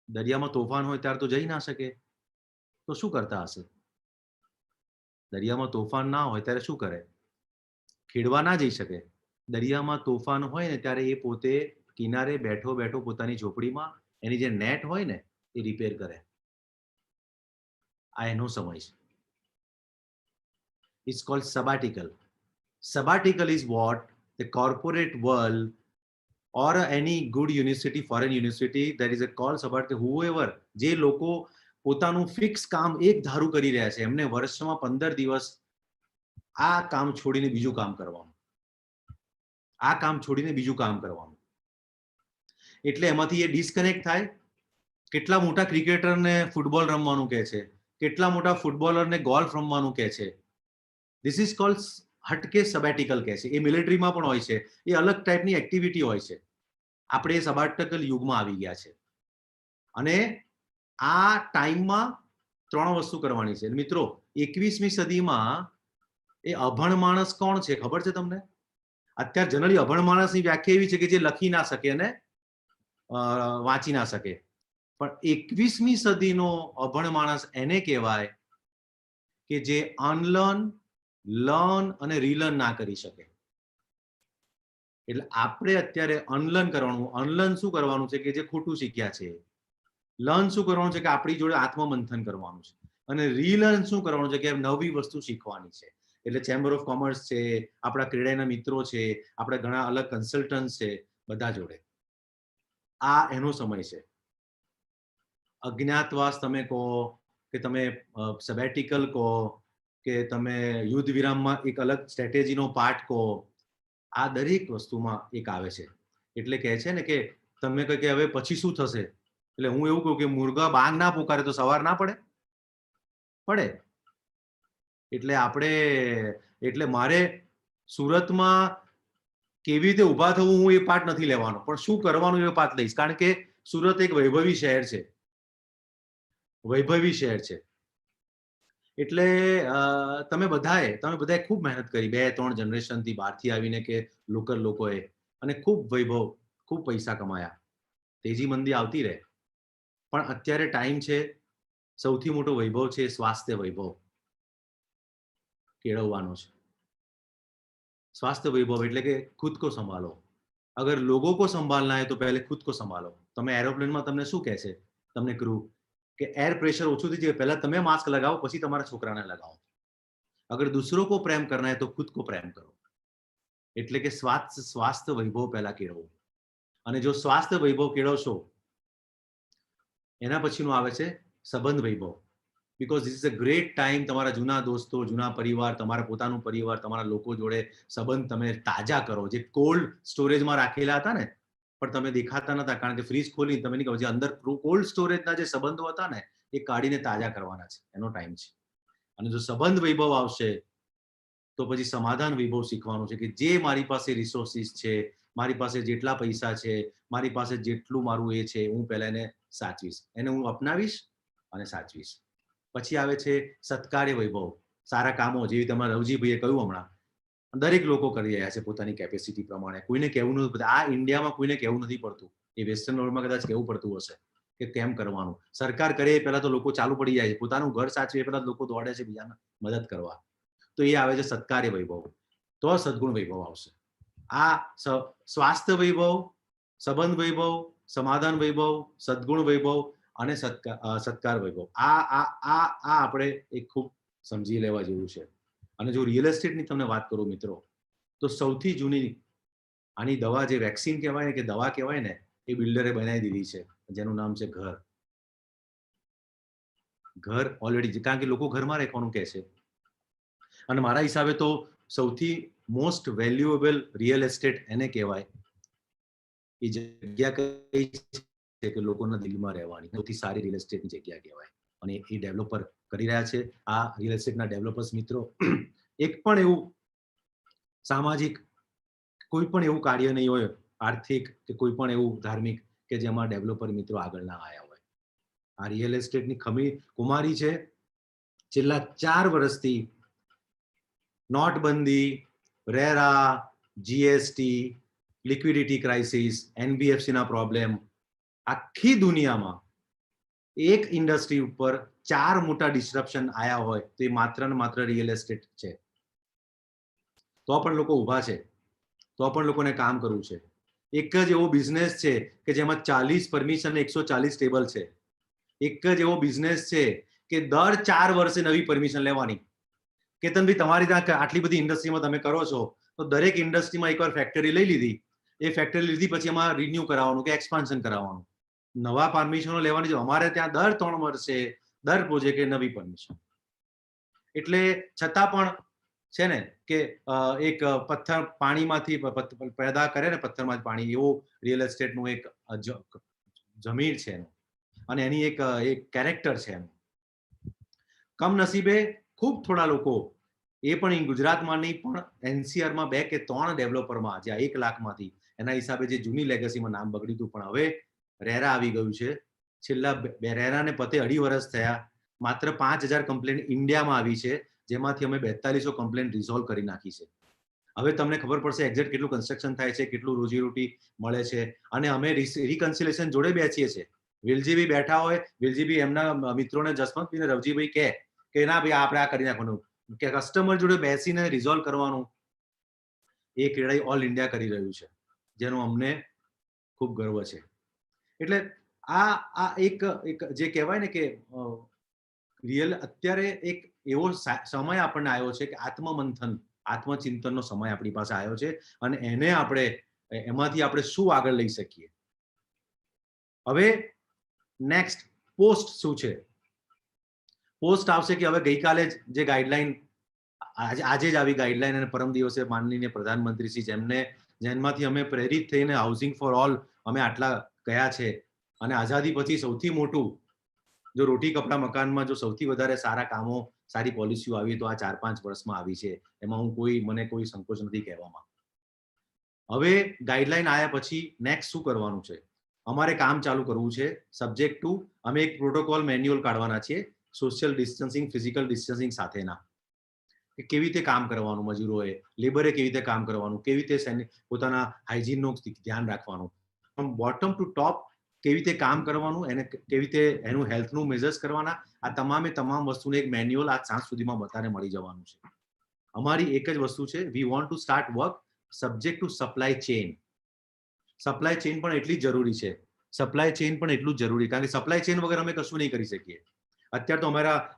દરિયામાં તોફાન હોય ત્યારે તો જઈ ના શકે, તો શું કરતા હશે? દરિયામાં તોફાન ના હોય ત્યારે શું કરે? ખેડવા ના જઈ શકે. દરિયામાં તોફાન હોય ને ત્યારે એ પોતે કિનારે બેઠો બેઠો પોતાની ઝોપડીમાં એની જે નેટ હોય ને એ રિપેર કરે. આ એનો સમય છે. It's called sabbatical. Sabbatical is what the corporate world or any good university, foreign university, there is a call sabbatical. Whoever, જે લોકો પોતાનું ફિક્સ કામ એક ધારું કરી રહ્યા છે, એમને વર્ષમાં 15 દિવસ આ કામ છોડીને બીજું કામ કરવાનું. આ કામ છોડીને બીજું કામ કરવાનું. એટલે એમાંથી એ ડિસ્કનેક્ટ થાય. કેટલા મોટા ક્રિકેટરને ફૂટબોલ રમવાનું કહે છે, કેટલા મોટા ફૂટબોલરને ગોલ્ફ રમવાનું કહે છે. ધીસ ઇઝ કોલ્ડ હટકે સબેટિકલ કહે છે. એ મિલિટરીમાં પણ હોય છે, એ અલગ ટાઈપની એક્ટિવિટી હોય છે. આપણે એ સબાટિકલ યુગમાં આવી ગયા છે અને આ ટાઈમમાં 3 વસ્તુ કરવાની છે. મિત્રો, 21મી સદીમાં એ અભણ માણસ કોણ છે ખબર છે તમને? અત્યારે જનરલી અભણ માણસની વ્યાખ્યા એવી છે કે જે લખી ના શકે અને વાંચી ના શકે. પણ 21મી સદીનો અભણ માણસ એને કહેવાય કે જે અનલર્ન, લર્ન અને રીલર્ન ના કરી શકે. એટલે આપણે અત્યારે અનલર્ન કરવાનું. અનલર્ન શું કરવાનું છે? કે જે ખોટું શીખ્યા છે. લર્ન શું કરવાનું છે? કે આપણી જોડે આત્મમંથન કરવાનું છે. અને રીલર્ન શું કરવાનું છે? કે નવી વસ્તુ શીખવાની છે. એટલે ચેમ્બર ઓફ કોમર્સ છે, આપણા ક્રેડાઈના મિત્રો છે, આપણા ઘણા અલગ કન્સલ્ટન્ટ છે, બધા જોડે આ એનો સમય છે. અજ્ઞાતવાસ તમે કહો કે તમે સેબેટિકલ કહો કે તમે યુદ્ધ વિરામમાં એક અલગ સ્ટ્રેટેજીનો પાર્ટ કહો, આ દરેક વસ્તુમાં એક આવે છે. એટલે કહે છે ને કે તમે કહે કે હવે પછી શું થશે, એટલે હું એવું કહું કે મુર્ગા બાંગ ના પુકારે તો સવાર ના પડે? પડે. એટલે મારે સુરતમાં કેવી રીતે ઊભા થવું હું એ પાઠ નથી લેવાનો, પણ શું કરવાનું એ પાઠ લઈશ. કારણ કે સુરત એક વૈભવી શહેર છે. વૈભવી શહેર છે. એટલે તમે બધાએ ખૂબ મહેનત કરી 2-3 જનરેશનથી બહારથી આવીને કે લોકલ લોકોએ, અને ખૂબ વૈભવ, ખૂબ પૈસા કમાયા. તેજી મંદી આવતી રહે, પણ અત્યારે ટાઈમ છે, સૌથી મોટો વૈભવ છે સ્વાસ્થ્ય વૈભવ કેળવવાનો છે. स्वास्थ्य वैभव એટલે કે खुद को संभालो. अगर लोगों को संभालना है तो पहले खुद को संभालो. તમે એરોપ્લેનમાં તમને શું કહે છે તમને ક્રૂ કે એર પ્રેશર ઓછું થઈ જાય, પહેલા તમે માસ્ક લગાવો પછી તમારા છોકરાને લગાવો. अगर दूसरों को प्रेम करना है तो खुद को प्रेम करो. એટલે કે સ્વાસ્થ્ય વૈભવ પહેલા કેળવો. અને જો સ્વાસ્થ્ય વૈભવ કેળવશો એના પછીનું આવે છે સંબંધ વૈભવ. because this is a great time તમારા જૂના દોસ્તો, જૂના પરિવાર, તમારા પોતાનું પરિવાર, તમારા લોકો જોડે સંબંધ તમે તાજા કરો. જે કોલ્ડ સ્ટોરેજમાં રાખેલા હતા ને પણ તમે દેખાતા નતા, કારણ કે ફ્રીજ ખોલી તમે નહીં કહો, જે અંદર કોલ્ડ સ્ટોરેજના જે સંબંધો હતા ને એ કાઢીને તાજા કરવાના છે. એનો ટાઈમ છે. અને જો સંબંધ વૈભવ આવશે તો પછી સમાધાન વૈભવ શીખવાનું છે કે જે મારી પાસે રિસોર્સિસ છે, મારી પાસે જેટલા પૈસા છે, મારી પાસે જેટલું મારું એ છે, હું પહેલા એને સાચવીશ, એને હું અપનાવીશ અને સાચવીશ. પછી આવે છે સત્કાર્ય વૈભવ. સારા કામો, જેવી તમારા રવજીભાઈએ કહ્યું હમણાં, દરેક લોકો કરી રહ્યા છે પોતાની કેપેસિટી પ્રમાણે. કોઈને કહેવું નથી પડતું. આ ઇન્ડિયામાં કોઈને કહેવું નથી પડતું. એ વેસ્ટર્ન વર્લ્ડમાં કદાચ કહેવું પડતું હશે કે કેમ કરવાનું. સરકાર કરે પહેલા તો લોકો ચાલુ પડી જાય છે. પોતાનું ઘર સાચવે પહેલા લોકો દોડે છે બીજાને મદદ કરવા. તો એ આવે છે સત્કાર્ય વૈભવ. તો સદગુણ વૈભવ આવશે. આ સ્વાસ્થ્ય વૈભવ, સંબંધ વૈભવ, સમાધાન વૈભવ, સદગુણ વૈભવ અને સત્કાર વૈભવ, આ આપણે એક ખૂબ સમજી લેવા જેવું છે. અને જો રિયલ એસ્ટેટની તમને વાત કરું મિત્રો, તો સૌથી જૂની આની દવા, જે વેક્સિન કહેવાય ને કે દવા કહેવાય ને, એ બિલ્ડરે બનાવી દીધી છે, જેનું નામ છે ઘર. ઘર ઓલરેડી, કારણ કે લોકો ઘરમાં રહેવાનું કહે છે. અને મારા હિસાબે તો સૌથી મોસ્ટ વેલ્યુએબલ રિયલ એસ્ટેટ એને કહેવાય. એ જગ્યા કઈ છે કે લોકોના દિલમાં રહેવાની સૌથી સારી રિયલ એસ્ટેટની જગ્યા કહેવાય. અને એ ડેવલપર કરી રહ્યા છે. આ રિયલ એસ્ટેટના ડેવલપર્સ મિત્રો એક પણ એવું સામાજિક કોઈ પણ એવું કાર્ય નહીં હોય, આર્થિક કે કોઈ પણ એવું ધાર્મિક, કે જેમાં ડેવલપર મિત્રો આગળ ના આવ્યા હોય. આ રિયલ એસ્ટેટની કુમારી છે. છેલ્લા 4 વર્ષથી નોટબંધી, રેરા, જીએસટી, લિક્વિડિટી ક્રાઇસિસ, એનબીએફસીના પ્રોબ્લેમ, આખી દુનિયામાં એક ઇન્ડસ્ટ્રી ઉપર 4 મોટા ડિસ્ટ્રપ્શન આયા હોય તો એ માત્ર ને માત્ર રિયલ એસ્ટેટ છે. તો પણ લોકો ઊભા છે, તો પણ લોકોને કામ કરવું છે. એક જ એવો બિઝનેસ છે કે જેમાં 40 પરમિશન અને 140 ટેબલ છે. એક જ એવો બિઝનેસ છે કે દર 4 વર્ષે નવી પરમિશન લેવાની. કેતનભાઈ, તમારી ત્યાં આટલી બધી ઇન્ડસ્ટ્રીમાં તમે કરો છો, તો દરેક ઇન્ડસ્ટ્રીમાં એકવાર ફેક્ટરી લઈ લીધી, એ ફેક્ટરી લીધી પછી એમાં રિન્યુ કરાવવાનું કે એક્સપાન્શન કરાવવાનું, નવા પરમિશનો લેવાની છે. અમારે ત્યાં દર 3 વર્ષે દર પ્રોજેક્ટે નવી પરમિશન. એટલે છતાં પણ છે ને કે એક પથ્થર પાણીમાંથી પેદા કરે ને પથ્થરમાંથી પાણી, એવો રિયલ એસ્ટેટનું એક જમીર છે એનું, અને એની એક કેરેક્ટર છે એનું. કમનસીબે ખૂબ થોડા લોકો, એ પણ ગુજરાતમાં નહીં પણ એનસીઆરમાં 2 કે 3 ડેવલપરમાં, જ્યાં 1 લાખમાંથી, એના હિસાબે જે જૂની લેગસીમાં નામ બગડ્યું હતું, પણ હવે રેરા આવી ગયું છે. છેલ્લા રેરાને પતે 2.5 વર્ષ થયા. માત્ર 5000 કમ્પ્લેન ઇન્ડિયામાં આવી છે, જેમાંથી અમે 4200 કમ્પ્લેન રિઝોલ્વ કરી નાખી છે. હવે તમને ખબર પડશે એક્ઝેક્ટ કેટલું કન્સ્ટ્રક્શન થાય છે, કેટલું રોજીરોટી મળે છે. અને અમે રિકન્સિલેશન જોડે બેસીએ છીએ. વિલજીભાઈ બેઠા હોય, વિલજીભાઈ એમના મિત્રોને જસવંતભાઈ ને રવજીભાઈ કે ના ભાઈ આપણે આ કરી નાખવાનું, કે કસ્ટમર જોડે બેસીને રિઝોલ્વ કરવાનું, એ ક્રેડાઈ ઓલ ઇન્ડિયા કરી રહ્યું છે, જેનો અમને ખૂબ ગર્વ છે. એટલે આ એક જે કહેવાય ને કે રિયલ અત્યારે એક એવો સમય આપણને આવ્યો છે કે આત્મમંથન, આત્મચિંતનનો સમય આપણી પાસે આવ્યો છે, અને એને એમાંથી આપણે શું આગળ લઈ શકીએ. હવે નેક્સ્ટ પોસ્ટ શું છે? પોસ્ટ આવશે કે હવે ગઈકાલે જે ગાઈડલાઈન, આજે જ આવી ગાઈડલાઈન, અને પરમ દિવસે માનનીય પ્રધાનમંત્રીશ્રી જેમાંથી અમે પ્રેરિત થઈને હાઉસિંગ ફોર ઓલ અમે આટલા ગયા છે, અને આઝાદી પછી સૌથી મોટું, જો રોટી કપડા મકાનમાં જો સૌથી વધારે સારા કામો, સારી પોલિસીઓ આવી તો આ 4-5 વર્ષમાં આવી છે. એમાં મને કોઈ સંકોચ નથી કહેવામાં. હવે ગાઈડલાઈન આવ્યા પછી નેક્સ્ટ શું કરવાનું છે? અમારે કામ ચાલુ કરવું છે. સબ્જેક્ટ ટુ અમે એક પ્રોટોકોલ મેન્યુઅલ કાઢવાના છીએ, સોશિયલ ડિસ્ટન્સિંગ, ફિઝિકલ ડિસ્ટન્સિંગ સાથેના, કે કેવી રીતે કામ કરવાનું, મજૂરોએ, લેબરે કેવી રીતે કામ કરવાનું, કેવી રીતે પોતાના હાઇજીનનું ધ્યાન રાખવાનું, ફ્રોમ બોટમ ટુ ટોપ કેવી રીતે કામ કરવાનું, એને કેવી રીતે એનું હેલ્થનું મેઝર્સ કરવાના, આ તમામ વસ્તુને એક મેન્યુઅલ આજ સાંજ સુધીમાં બધાને મળી જવાનું છે. અમારી એક જ વસ્તુ છે, we want to start work subject to supply chain. Supply chain પણ એટલી જ જરૂરી છે. સપ્લાય ચેઇન પણ એટલું જ જરૂરી, કારણ કે સપ્લાય ચેઇન વગર અમે કશું નહીં કરી શકીએ. અત્યારે તો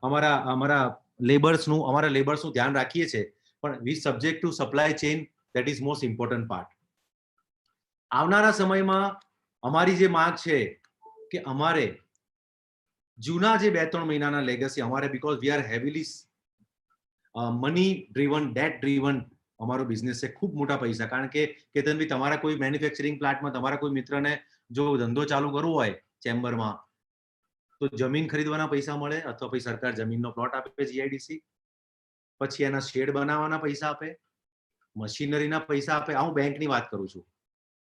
અમારા લેબર્સનું ધ્યાન રાખીએ છીએ, પણ we subject to supply chain, that is most important part. આવનારા સમયમાં અમારી જે માંગ છે કે અમારે જૂના જે 2-3 મહિનાના લેગસી અમારે, because we are heavily money driven, date driven અમારો બિઝનેસ છે, ખૂબ મોટા પૈસા. કારણ કે કેતનભાઈ, તમારા કોઈ મેન્યુફેક્ચરિંગ પ્લાન્ટમાં તમારા કોઈ મિત્રને જો ધંધો ચાલુ કરવો હોય ચેમ્બરમાં, તો જમીન ખરીદવાના પૈસા મળે, અથવા પછી સરકાર જમીનનો પ્લોટ આપે જીઆઈડીસી, પછી એના શેડ બનાવવાના પૈસા આપે, મશીનરીના પૈસા આપે. હું બેંકની વાત કરું છું.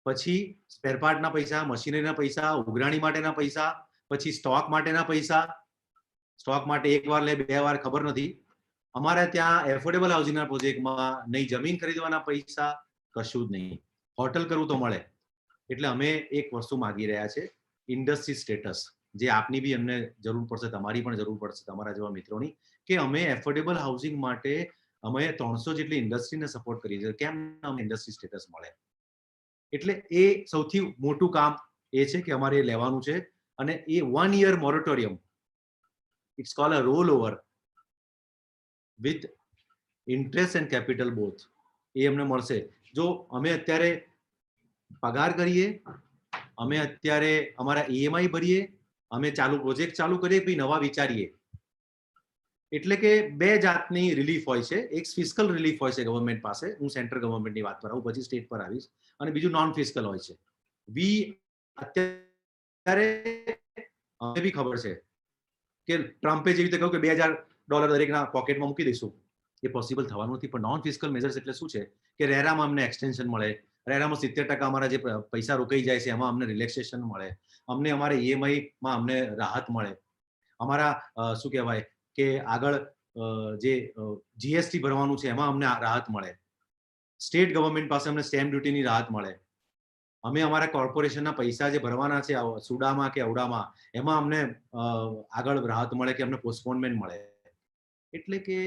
પછી સ્પેરપાર્ટના પૈસા, મશીનરીના પૈસા, ઉઘરાણી માટેના પૈસા, પછી સ્ટોક માટેના પૈસા. સ્ટોક માટે 1 વાર લે 2 વાર ખબર નથી. અમારે ત્યાં એફોર્ડેબલ હાઉસિંગના પ્રોજેક્ટમાં નહીં જમીન ખરીદવાના પૈસા, કશું જ નહીં. હોટલ કરવું તો મળે. એટલે અમે એક વસ્તુ માંગી રહ્યા છે, ઇન્ડસ્ટ્રી સ્ટેટસ, જે આપની બી અમને જરૂર પડશે, તમારી પણ જરૂર પડશે, તમારા જેવા મિત્રોની, કે અમે એફોર્ડેબલ હાઉસિંગ માટે અમે 300 જેટલી ઇન્ડસ્ટ્રીને સપોર્ટ કરીએ છીએ. કેમ અમને ઇન્ડસ્ટ્રી સ્ટેટસ મળે? એટલે એ સૌથી મોટું કામ એ છે કે અમારે લેવાનું છે. અને એ 1 year moratorium, it's called a roll over with interest and capital both, એ અમને મળશે. જો અમે અત્યારે પગાર કરીએ, અમે અત્યારે અમારા ઈએમઆઈ ભરીએ, અમે પ્રોજેક્ટ ચાલુ કરીએ, પછી નવા વિચારીએ. એટલે કે 2 જાતની રિલીફ હોય છે. એક ફિસ્કલ રિલીફ હોય છે ગવર્મેન્ટ પાસે, હું સેન્ટ્રલ ગવર્મેન્ટની વાત કરાવું, પછી સ્ટેટ પર આવીશ, અને બીજું નોન ફિસ્કલ હોય છે. અત્યારે અમને બી ખબર છે કે ટ્રમ્પે જેવી રીતે કહ્યું કે $2000 દરેકના પોકેટમાં મૂકી દઈશું, એ પોસિબલ થવાનું નથી. પણ નોન ફિસ્કલ મેજર્સ એટલે શું છે કે રેરામાં અમને એક્સટેન્શન મળે, રેરામાં 70% અમારા જે પૈસા રોકાઈ જાય છે એમાં અમને રિલેક્સેશન મળે, અમને અમારા ઈએમઆઈમાં અમને રાહત મળે, અમારા શું કહેવાય કે આગળ જે જીએસટી ભરવાનું છે એમાં અમને રાહત મળે, સ્ટેટ ગવર્મેન્ટ પાસે અમને સ્ટેમ્પ ડ્યુટીની રાહત મળે, અમે અમારા કોર્પોરેશનના પૈસા જે ભરવાના છે સુડામાં કે અવડામાં, એમાં અમને આગળ રાહત મળે કે અમને પોસ્ટપોનમેન્ટ મળે. એટલે કે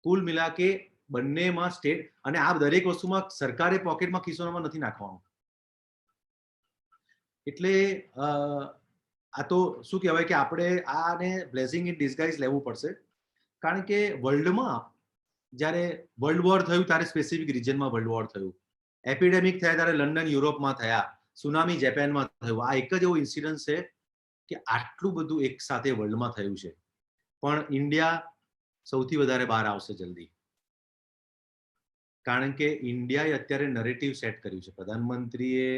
કુલ મિલા કે બંનેમાં સ્ટેટ, અને આ દરેક વસ્તુમાં સરકારે પોકેટમાં ખિસ્સામાં નથી નાખવાનું. એટલે આ તો શું કહેવાય કે આપણે આને બ્લેસિંગ ઇન ડિસગાઇઝ લેવું પડશે. કારણ કે વર્લ્ડમાં જ્યારે વર્લ્ડ વોર થયું ત્યારે સ્પેસિફિક રિજનમાં વર્લ્ડ વોર થયું, એપિડેમિક થયા ત્યારે લંડન યુરોપમાં થયા, સુનામી જાપાનમાં થયું. આ એક જ એવો ઇન્સિડન્સ છે કે આટલું બધું એક સાથે વર્લ્ડમાં થયું છે, પણ ઇન્ડિયા સૌથી વધારે બહાર આવશે જલ્દી. કારણ કે ઇન્ડિયાએ અત્યારે નરેટિવ સેટ કર્યું છે. પ્રધાનમંત્રીએ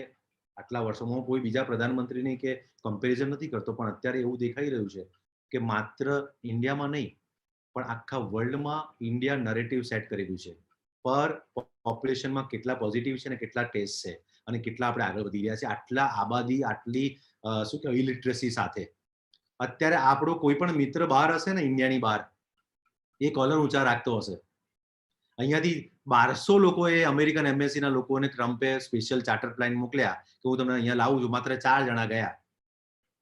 આટલા વર્ષોમાં, કોઈ બીજા પ્રધાનમંત્રીની કે કમ્પેરિઝન નથી કરતો, પણ અત્યારે એવું દેખાઈ રહ્યું છે કે માત્ર ઇન્ડિયામાં નહીં પણ આખા વર્લ્ડમાં ઇન્ડિયા નરેટિવ સેટ કરી રહ્યું છે. પર પોપ્યુલેશનમાં કેટલા પોઝિટિવ છે અને કેટલા ટેસ્ટ છે અને કેટલા આપણે આગળ વધી રહ્યા છે આટલા આબાદી, આટલી શું કહેવાય ઇલિટરસી સાથે. અત્યારે આપણો કોઈ પણ મિત્ર બહાર હશે ને, ઇન્ડિયાની બહાર, એ કોલર ઊંચા રાખતો હશે. અહીંયાથી 1200 લોકોએ અમેરિકન એમ્બેસીના લોકોને ટ્રમ્પે સ્પેશિયલ ચાર્ટર પ્લાન મોકલ્યા કે હું તમને અહીંયા લાવું છું. માત્ર 4 જણા ગયા.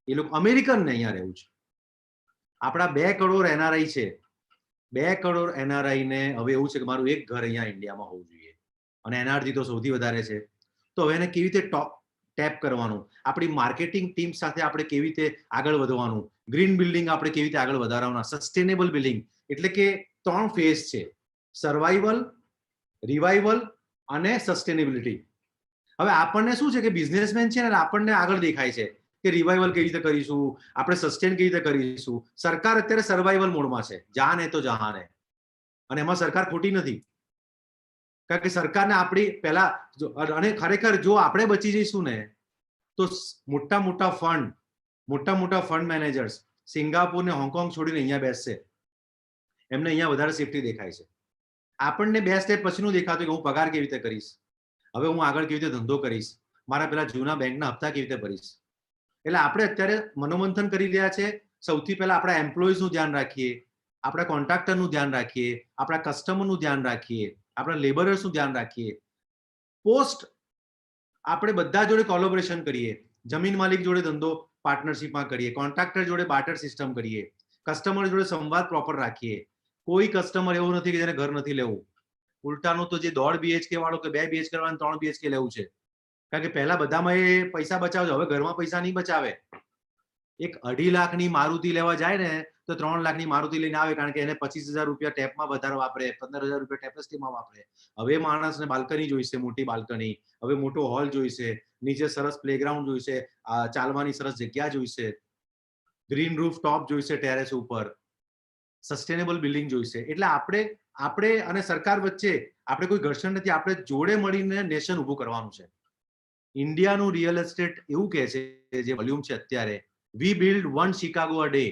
એ લોકો અમેરિકન ને અહીંયા રહેવું છે. આપણા 2 કરોડ એનઆરઆઈ છે. 2 કરોડ એનઆરઆઈ ને હવે એવું છે કે મારું એક ઘર અહીંયા ઇન્ડિયામાં હોવું જોઈએ અને એનઆરજી તો સૌથી વધારે છે. તો હવે એને કેવી રીતે ટેપ કરવાનું, આપણી માર્કેટિંગ ટીમ સાથે આપણે કેવી રીતે આગળ વધવાનું, ગ્રીન બિલ્ડિંગ આપણે કેવી રીતે આગળ વધારવાના, સસ્ટેનેબલ બિલ્ડિંગ. એટલે કે 3 ફેઝ છે: સર્વાઈવલ, રિવાઇવલ અને સસ્ટેનેબિલિટી. હવે આપણને શું છે કે બિઝનેસમેન છે ને, આપણને આગળ દેખાય છે કે રિવાઇવલ કેવી રીતે કરીશું, આપણે સસ્ટેન કેવી રીતે કરીશું. સરકાર અત્યારે સર્વાઈવલ મોડમાં છે, જાન હે તો જહાન હે. અને એમાં સરકાર ખોટી નથી, કારણ કે સરકારને આપણી પહેલા, અને ખરેખર જો આપણે બચી જઈશું ને તો મોટા મોટા ફંડ મેનેજર્સ સિંગાપુર ને હોંગકોંગ છોડીને અહીંયા બેસશે. એમને અહીંયા વધારે સેફટી દેખાય છે. આપણને 2 સ્ટેપ પછીનું દેખાતું કે હું પગાર કેવી રીતે કરીશ, હવે હું આગળ કેવી રીતે ધંધો કરીશ, મારા પેલા જૂના બેંકના હપ્તા કેવી રીતે ભરીશ. એટલે આપણે અત્યારે મનોમંથન કરી રહ્યા છે. સૌથી પહેલા આપણા એમ્પ્લોઈઝનું ધ્યાન રાખીએ, આપણા કોન્ટ્રાક્ટરનું ધ્યાન રાખીએ, આપણા કસ્ટમરનું ધ્યાન રાખીએ, આપણા લેબરર્સનું ધ્યાન રાખીએ. પોસ્ટ આપણે બધા જોડે કોલોબરેશન કરીએ, જમીન માલિક જોડે ધંધો પાર્ટનરશિપમાં કરીએ, કોન્ટ્રાક્ટર જોડે બાર્ટર સિસ્ટમ કરીએ, કસ્ટમર જોડે સંવાદ પ્રોપર રાખીએ. કોઈ કસ્ટમર એવું નથી કે જેને ઘર નથી લેવું. ઉલટાનું તો જે 1.5 BHK વાળો કે 2 BHK વાળાને 3 BHK લેવું છે, કારણ કે પહેલા બધામાં એ પૈસા બચાવજો, હવે ઘરમાં પૈસા નહીં બચાવે. એક 2.5 લાખની મારુતિ લેવા જાય ને તો 3 લાખની મારુતિ લઈને આવે, કારણ કે એને 25,000 રૂપિયા ટેપમાં વધારે વાપરે, 15,000 રૂપિયા ટેપેસ્ટીમાં વાપરે. હવે માણસને બાલ્કની જોઈશે, મોટી બાલ્કની, હવે મોટો હોલ જોઈશે, નીચે સરસ પ્લેગ્રાઉન્ડ જોઈશે, ચાલવાની સરસ જગ્યા જોઈશે, ગ્રીન રૂફ ટોપ જોઈશે ટેરેસ ઉપર, સસ્ટેનેબલ બિલ્ડિંગ જોઈશે. એટલે આપણે અને સરકાર વચ્ચે આપણે કોઈ ઘર્ષણ નથી, આપણે જોડે મળીને નેશન ઊભું કરવાનું છે. ઇન્ડિયાનું રિયલ એસ્ટેટ એવું કહે છે, જે વોલ્યુમ છે અત્યારે, વી બિલ્ડ 1 શિકાગો અ ડે.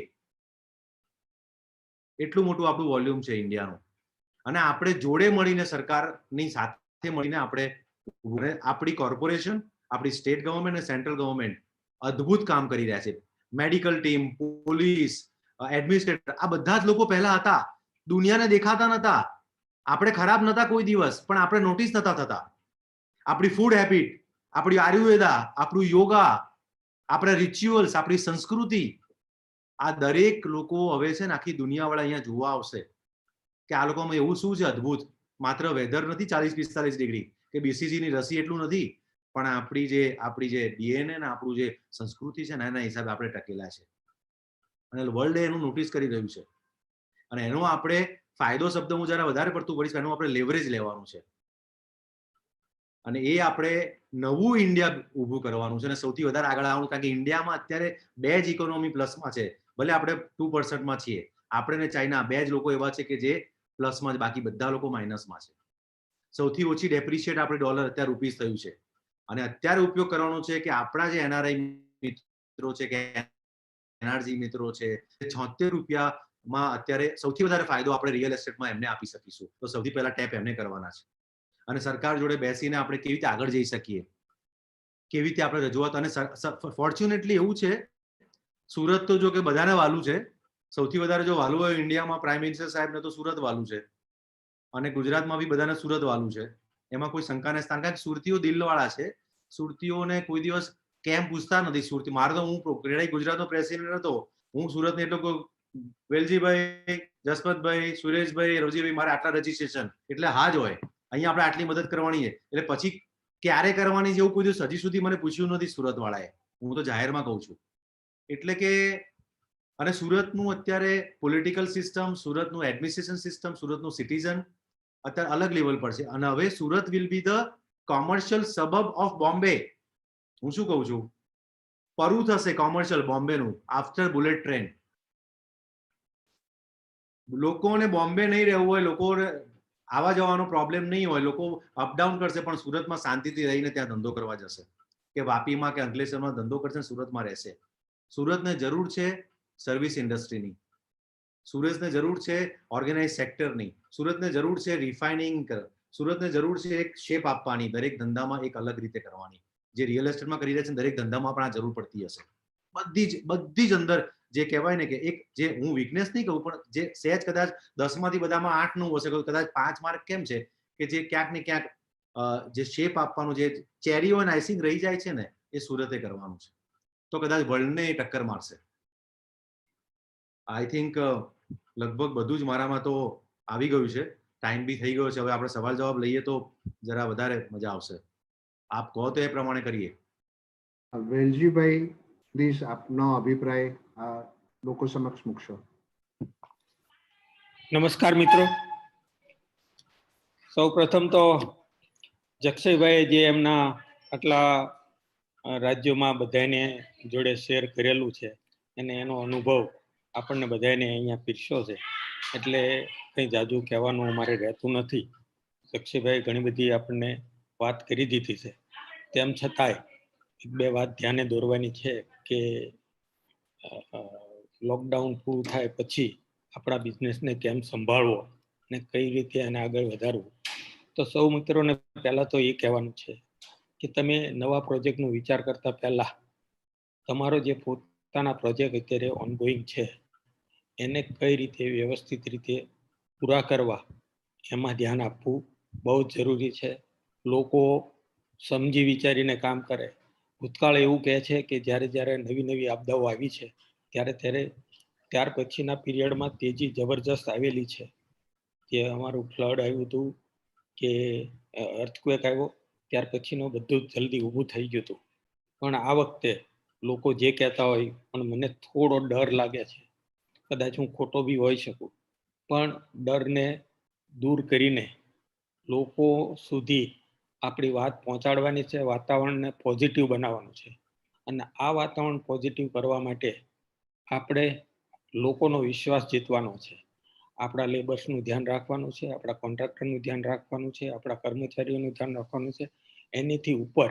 એટલું મોટું આપણું વોલ્યુમ છે ઇન્ડિયાનું. અને આપણે જોડે મળીને સરકારની સાથે મળીને આપણે આપણી કોર્પોરેશન, આપણી સ્ટેટ ગવર્મેન્ટ અને સેન્ટ્રલ ગવર્મેન્ટ અદ્ભુત કામ કરી રહ્યા છે. મેડિકલ ટીમ, પોલીસ, એડમિનિસ્ટ્રેટર, આ બધા જ લોકો પહેલા હતા, દુનિયાને દેખાતા નતા, આપણે ખરાબ નતા કોઈ દિવસ, પણ આપણે નોટિસ નતા થતા. આપણી ફૂડ હેબિટ, આપણી આયુર્વેદા, આપણું યોગા, આપણા રિચ્યુઅલ્સ, આપણી સંસ્કૃતિ, આ દરેક લોકો હવે છે ને આખી દુનિયાવાળા અહીંયા જોવા આવશે કે આ લોકોમાં એવું શું છે અદ્ભુત. માત્ર વેધર નથી 40-45 ડિગ્રી, કે BCG ની રસી એટલું નથી, પણ આપણી જે DNA ને આપણું જે સંસ્કૃતિ છે ને એના હિસાબે આપણે ટકેલા છે. અને વર્લ્ડ એનું નોટિસ કરી રહ્યું છે. અને એનો આપણે ફાયદો શબ્દ હું જરા વધારે પડતું પડીશ, એનું આપણે લેવરેજ લેવાનું છે. અને એ આપણે નવું ઇન્ડિયા ઊભું કરવાનું છે અને સૌથી વધારે આગળ આવવાનું, કારણ કે ઇન્ડિયામાં અત્યારે 2 જ ઇકોનોમી પ્લસમાં છે. ભલે આપણે 2% છીએ, આપણે ને ચાઇના 2 જ લોકો એવા છે કે જે પ્લસમાં છે, બાકી બધા લોકો માઇનસમાં છે. સૌથી ઓછી ડેપ્રિશિએટ આપણે ડોલર અત્યારે રૂપીસ થયું છે. અને અત્યારે ઉપયોગ કરવાનો છે કે આપણા જે એનઆરઆઈ મિત્રો છે કે એનઆરજી મિત્રો છે, 76 રૂપિયામાં અત્યારે સૌથી વધારે ફાયદો આપણે રિયલ એસ્ટેટમાં એમને આપી શકીશું. તો સૌથી પહેલા ટેપ એમને કરવાના છે. અને સરકાર જોડે બેસીને આપણે કેવી રીતે આગળ જઈ શકીએ, કેવી રીતે આપણે રજૂઆત. અને ફોર્ચ્યુનેટલી એવું છે, સુરત તો જો કે બધાને વાલું છે, સૌથી વધારે જો વાલું હોય ઇન્ડિયામાં પ્રાઇમ મિનિસ્ટર સાહેબને તો સુરત વાલું છે, અને ગુજરાતમાં બી બધાને સુરત વાલું છે. એમાં કોઈ શંકાને સ્થાન, કારણ કે સુરતીઓ દિલવાળા છે. સુરતીઓને કોઈ દિવસ કેમ પૂછતા નથી. સુરતી, મારે તો, હું ક્રેડાઈ ગુજરાતનો પ્રેસિડેન્ટ હતો, હું સુરતને એટલો વેલજીભાઈ, જસપતભાઈ, સુરેશભાઈ, રવજીભાઈ, મારે આટલા રજીસ્ટ્રેશન, એટલે હા જ હોય. અહીંયા આપણે આટલી મદદ કરવાની છે, એટલે પછી ક્યારે કરવાની છે એવું કોઈ દિવસ હજી સુધી મને પૂછ્યું નથી સુરત વાળાએ. હું તો જાહેરમાં કહું છું. એટલે કે, અને સુરતનું અત્યારે પોલિટિકલ સિસ્ટમ, સુરતનું એડમિનિસ્ટ્રેશન સિસ્ટમ, સુરતનું સિટીઝન અત્યારે અલગ લેવલ પર છે. અને હવે Surat will be the commercial suburb of Bombay. હું શું કહું છું, પરુ થશે કોમર્શિયલ બોમ્બેનું આફ્ટર બુલેટ ટ્રેન. લોકોને બોમ્બે નહીં રહેવું હોય, લોકો આવા જવાનો પ્રોબ્લેમ નહીં હોય, લોકો અપડાઉન કરશે પણ સુરતમાં શાંતિથી રહીને ત્યાં ધંધો કરવા જશે, કે વાપીમાં કે અંકલેશ્વરમાં ધંધો કરશે, સુરતમાં રહેશે. સુરતને જરૂર છે સર્વિસ ઇન્ડસ્ટ્રીની, સુરતને જરૂર છે ઓર્ગેનાઇઝ સેક્ટરની, સુરતને જરૂર છે રિફાઇનિંગ, સુરતને જરૂર છે એક શેપ આપવાની, દરેક ધંધામાં એક અલગ રીતે કરવાની. જે રિયલ એસ્ટેટમાં કરી રહ્યા છે દરેક ધંધામાં પણ આ જરૂર પડતી હશે. બધી જ અંદર જે કહેવાય ને કે એક જે હું વીકનેસ નહીં કહું પણ જે સહેજ કદાચ 10 માંથી બધામાં 8 9 હશે, કદાચ 5 માર્ક કેમ છે કે જે ક્યાંક ને ક્યાંક જે શેપ આપવાનું, જે ચેરી ઓન આઈસિંગ રહી જાય છે ને, એ સુરતે કરવાનું છે. તો કદાચ વર્લ્ડને ટક્કર મારશે. આઈ થિંક લગભગ બધું જ મારામાં તો આવી ગયું છે. ટાઈમ બી થઈ ગયો છે. હવે આપણે સવાલ જવાબ લઈએ તો જરા વધારે મજા આવશે. આપ કહો તો એ પ્રમાણે કરીએ. વેલજીભાઈ, પ્લીઝ આપનો અભિપ્રાય લોકો સમક્ષ મૂકશો. નમસ્કાર મિત્રો. સૌ પ્રથમ તો જક્ષયભાઈએ જે એમના આટલા રાજ્યોમાં બધાને જોડે શેર કરેલું છે અને એનો અનુભવ આપણને બધાને અહીંયા પીરસ્યો છે, એટલે કંઈ જાજુ કહેવાનું અમારે રહેતું નથી. જક્ષયભાઈ ઘણી બધી આપણને વાત કરી દીધી છે. તેમ છતાંય એક બે વાત ધ્યાને દોરવાની છે કે લોકડાઉન પૂરું થાય પછી આપણા બિઝનેસને કેમ સંભાળવો અને કઈ રીતે એને આગળ વધારવું. તો સૌ મિત્રોને પહેલા તો એ કહેવાનું છે કે તમે નવા પ્રોજેક્ટનો વિચાર કરતા પહેલા તમારો જે પોતાના પ્રોજેક્ટ અત્યારે ઓનગોઈંગ છે એને કઈ રીતે વ્યવસ્થિત રીતે પૂરા કરવા એમાં ધ્યાન આપવું બહુ જ જરૂરી છે. લોકો સમજી વિચારીને કામ કરે. ભૂતકાળ એવું કહે છે કે જ્યારે નવી નવી આપદાઓ આવી છે ત્યાર પછીના પીરિયડમાં તેજી જબરજસ્ત આવેલી છે. જે અમારું ફ્લડ આવ્યું હતું કે અર્થક્વેક આવ્યો ત્યાર પછીનું બધું જલ્દી ઊભું થઈ ગયું હતું. પણ આ વખતે લોકો જે કહેતા હોય, પણ મને થોડો ડર લાગે છે, કદાચ હું ખોટો બી હોઈ શકું, પણ ડરને દૂર કરીને લોકો સુધી આપણી વાત પહોંચાડવાની છે, વાતાવરણને પોઝિટિવ બનાવવાનું છે. અને આ વાતાવરણ પોઝિટિવ કરવા માટે આપણે લોકોનો વિશ્વાસ જીતવાનો છે. આપણા લેબર્સનું ધ્યાન રાખવાનું છે, આપણા કોન્ટ્રાક્ટરનું ધ્યાન રાખવાનું છે, આપણા કર્મચારીઓનું ધ્યાન રાખવાનું છે. એનીથી ઉપર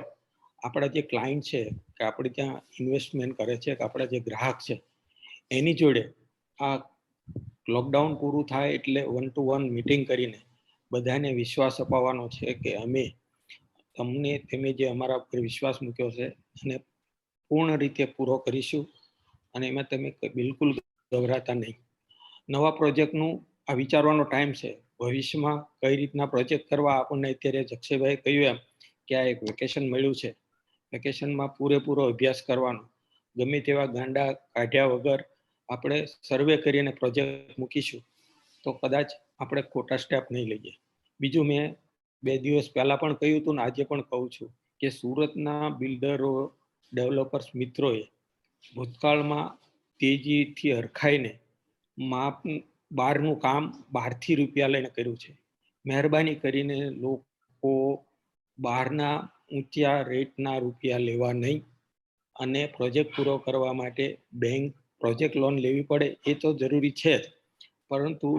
આપણા જે ક્લાયન્ટ છે, કે આપણે ત્યાં ઇન્વેસ્ટમેન્ટ કરે છે, કે આપણા જે ગ્રાહક છે, એની જોડે આ લોકડાઉન પૂરું થાય એટલે 1-to-1 મીટિંગ કરીને બધાને વિશ્વાસ અપાવવાનો છે કે તમે જે અમારા ઉપર વિશ્વાસ મૂક્યો છે અને પૂર્ણ રીતે પૂરો કરીશું અને એમાં તમે બિલકુલ ગભરાતા નહીં. નવા પ્રોજેક્ટનું આ વિચારવાનો ટાઈમ છે. ભવિષ્યમાં કઈ રીતના પ્રોજેક્ટ કરવા આપણને અત્યારે જક્ષયભાઈ કહ્યું એમ કે આ એક વેકેશન મળ્યું છે, વેકેશનમાં પૂરેપૂરો અભ્યાસ કરવાનો. ગમે તેવા ગાંડા કાઢ્યા વગર આપણે સર્વે કરીને પ્રોજેક્ટ મૂકીશું તો કદાચ આપણે ખોટા સ્ટેપ નહીં લઈએ. બીજું, મેં 2 દિવસ પહેલા પણ કહ્યું હતું ને આજે પણ કહું છું કે સુરતના બિલ્ડરો, ડેવલપર્સ મિત્રોએ ભૂતકાળમાં તેજીથી હરખાઈને બહારનું કામ બહારથી રૂપિયા લઈને કર્યું છે. મહેરબાની કરીને લોકો બહારના ઊંચા રેટના રૂપિયા લેવા નહીં અને પ્રોજેક્ટ પૂરો કરવા માટે બેંક પ્રોજેક્ટ લોન લેવી પડે એ તો જરૂરી છે જ, પરંતુ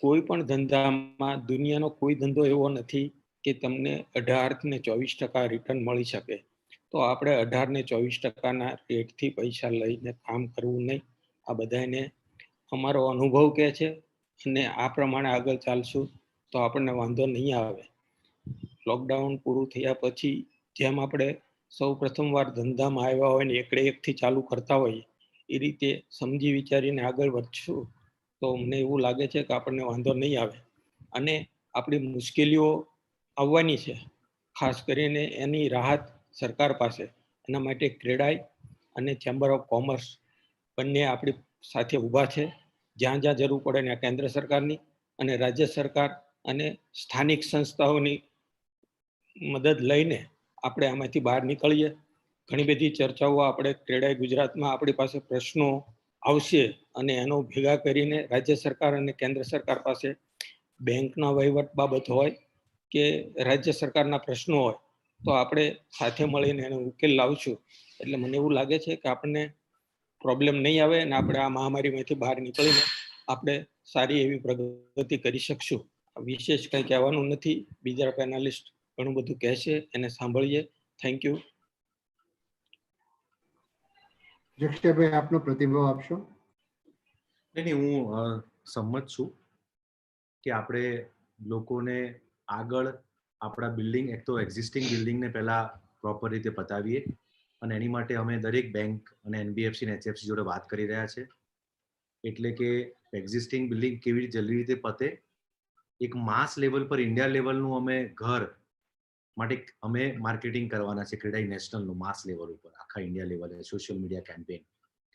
કોઈ પણ ધંધામાં દુનિયાનો કોઈ ધંધો એવો નથી કે તમને 18 ને 24% રિટર્ન મળી શકે. તો આપણે 18 ને 24%ના રેટથી પૈસા લઈને કામ કરવું નહીં. આ બધાને અમારો અનુભવ કહે છે અને આ પ્રમાણે આગળ ચાલશું તો આપણને વાંધો નહીં આવે. લોકડાઉન પૂરું થયા પછી જેમ આપણે સૌ પ્રથમવાર ધંધામાં આવ્યા હોય ને એકથી ચાલુ કરતા હોઈએ એ રીતે સમજી વિચારીને આગળ વધશું તો મને એવું લાગે છે કે આપણને વાંધો નહીં આવે. અને આપણી મુશ્કેલીઓ આવવાની છે, ખાસ કરીને એની રાહત સરકાર પાસે. એના માટે ક્રેડાઈ અને ચેમ્બર ઓફ કોમર્સ બંને આપણી સાથે ઊભા છે. જ્યાં જ્યાં જરૂર પડે ત્યાં કેન્દ્ર સરકારની અને રાજ્ય સરકાર અને સ્થાનિક સંસ્થાઓની મદદ લઈને આપણે આમાંથી બહાર નીકળીએ. ઘણી બધી ચર્ચાઓ આપણે ક્રેડાઈ ગુજરાતમાં આપણી પાસે પ્રશ્નો આવશે અને એનો ભેગા કરીને રાજ્ય સરકાર અને કેન્દ્ર સરકાર પાસે બેંકના વહીવટ બાબત હોય કે રાજ્ય સરકારના પ્રશ્નો હોય તો આપણે સાથે મળીને એનો ઉકેલ લાવશું. એટલે મને એવું લાગે છે કે આપણને પ્રોબ્લેમ નહીં આવે અને આપણે આ મહામારીમાંથી બહાર નીકળીને આપણે સારી એવી પ્રગતિ કરી શકશું. વિશેષ કંઈ કહેવાનું નથી. બીજા પેનલિસ્ટ ઘણું બધું કહેશે, એને સાંભળીએ. Thank you. જક્ષયભાઈ, આપનો પ્રતિભાવ આપશો. નહીં, હું સંમત છું કે આપણે લોકોને આગળ આપણા બિલ્ડિંગ, એક તો એક્ઝિસ્ટિંગ બિલ્ડિંગને પહેલા પ્રોપર રીતે પતાવીએ, અને એની માટે અમે દરેક બેંક અને એનબીએફસી અને એચએફસી જોડે વાત કરી રહ્યા છે. એટલે કે એક્ઝિસ્ટિંગ બિલ્ડિંગ કેવી જલ્દી રીતે પતે, એક માસ લેવલ પર ઇન્ડિયા લેવલનું અમે ઘર માટે અમે માર્કેટિંગ કરવાના છે. ક્રેડાઈ નેશનલનું માસ લેવલ ઉપર આખા ઇન્ડિયા લેવલે સોશિયલ મીડિયા કેમ્પેન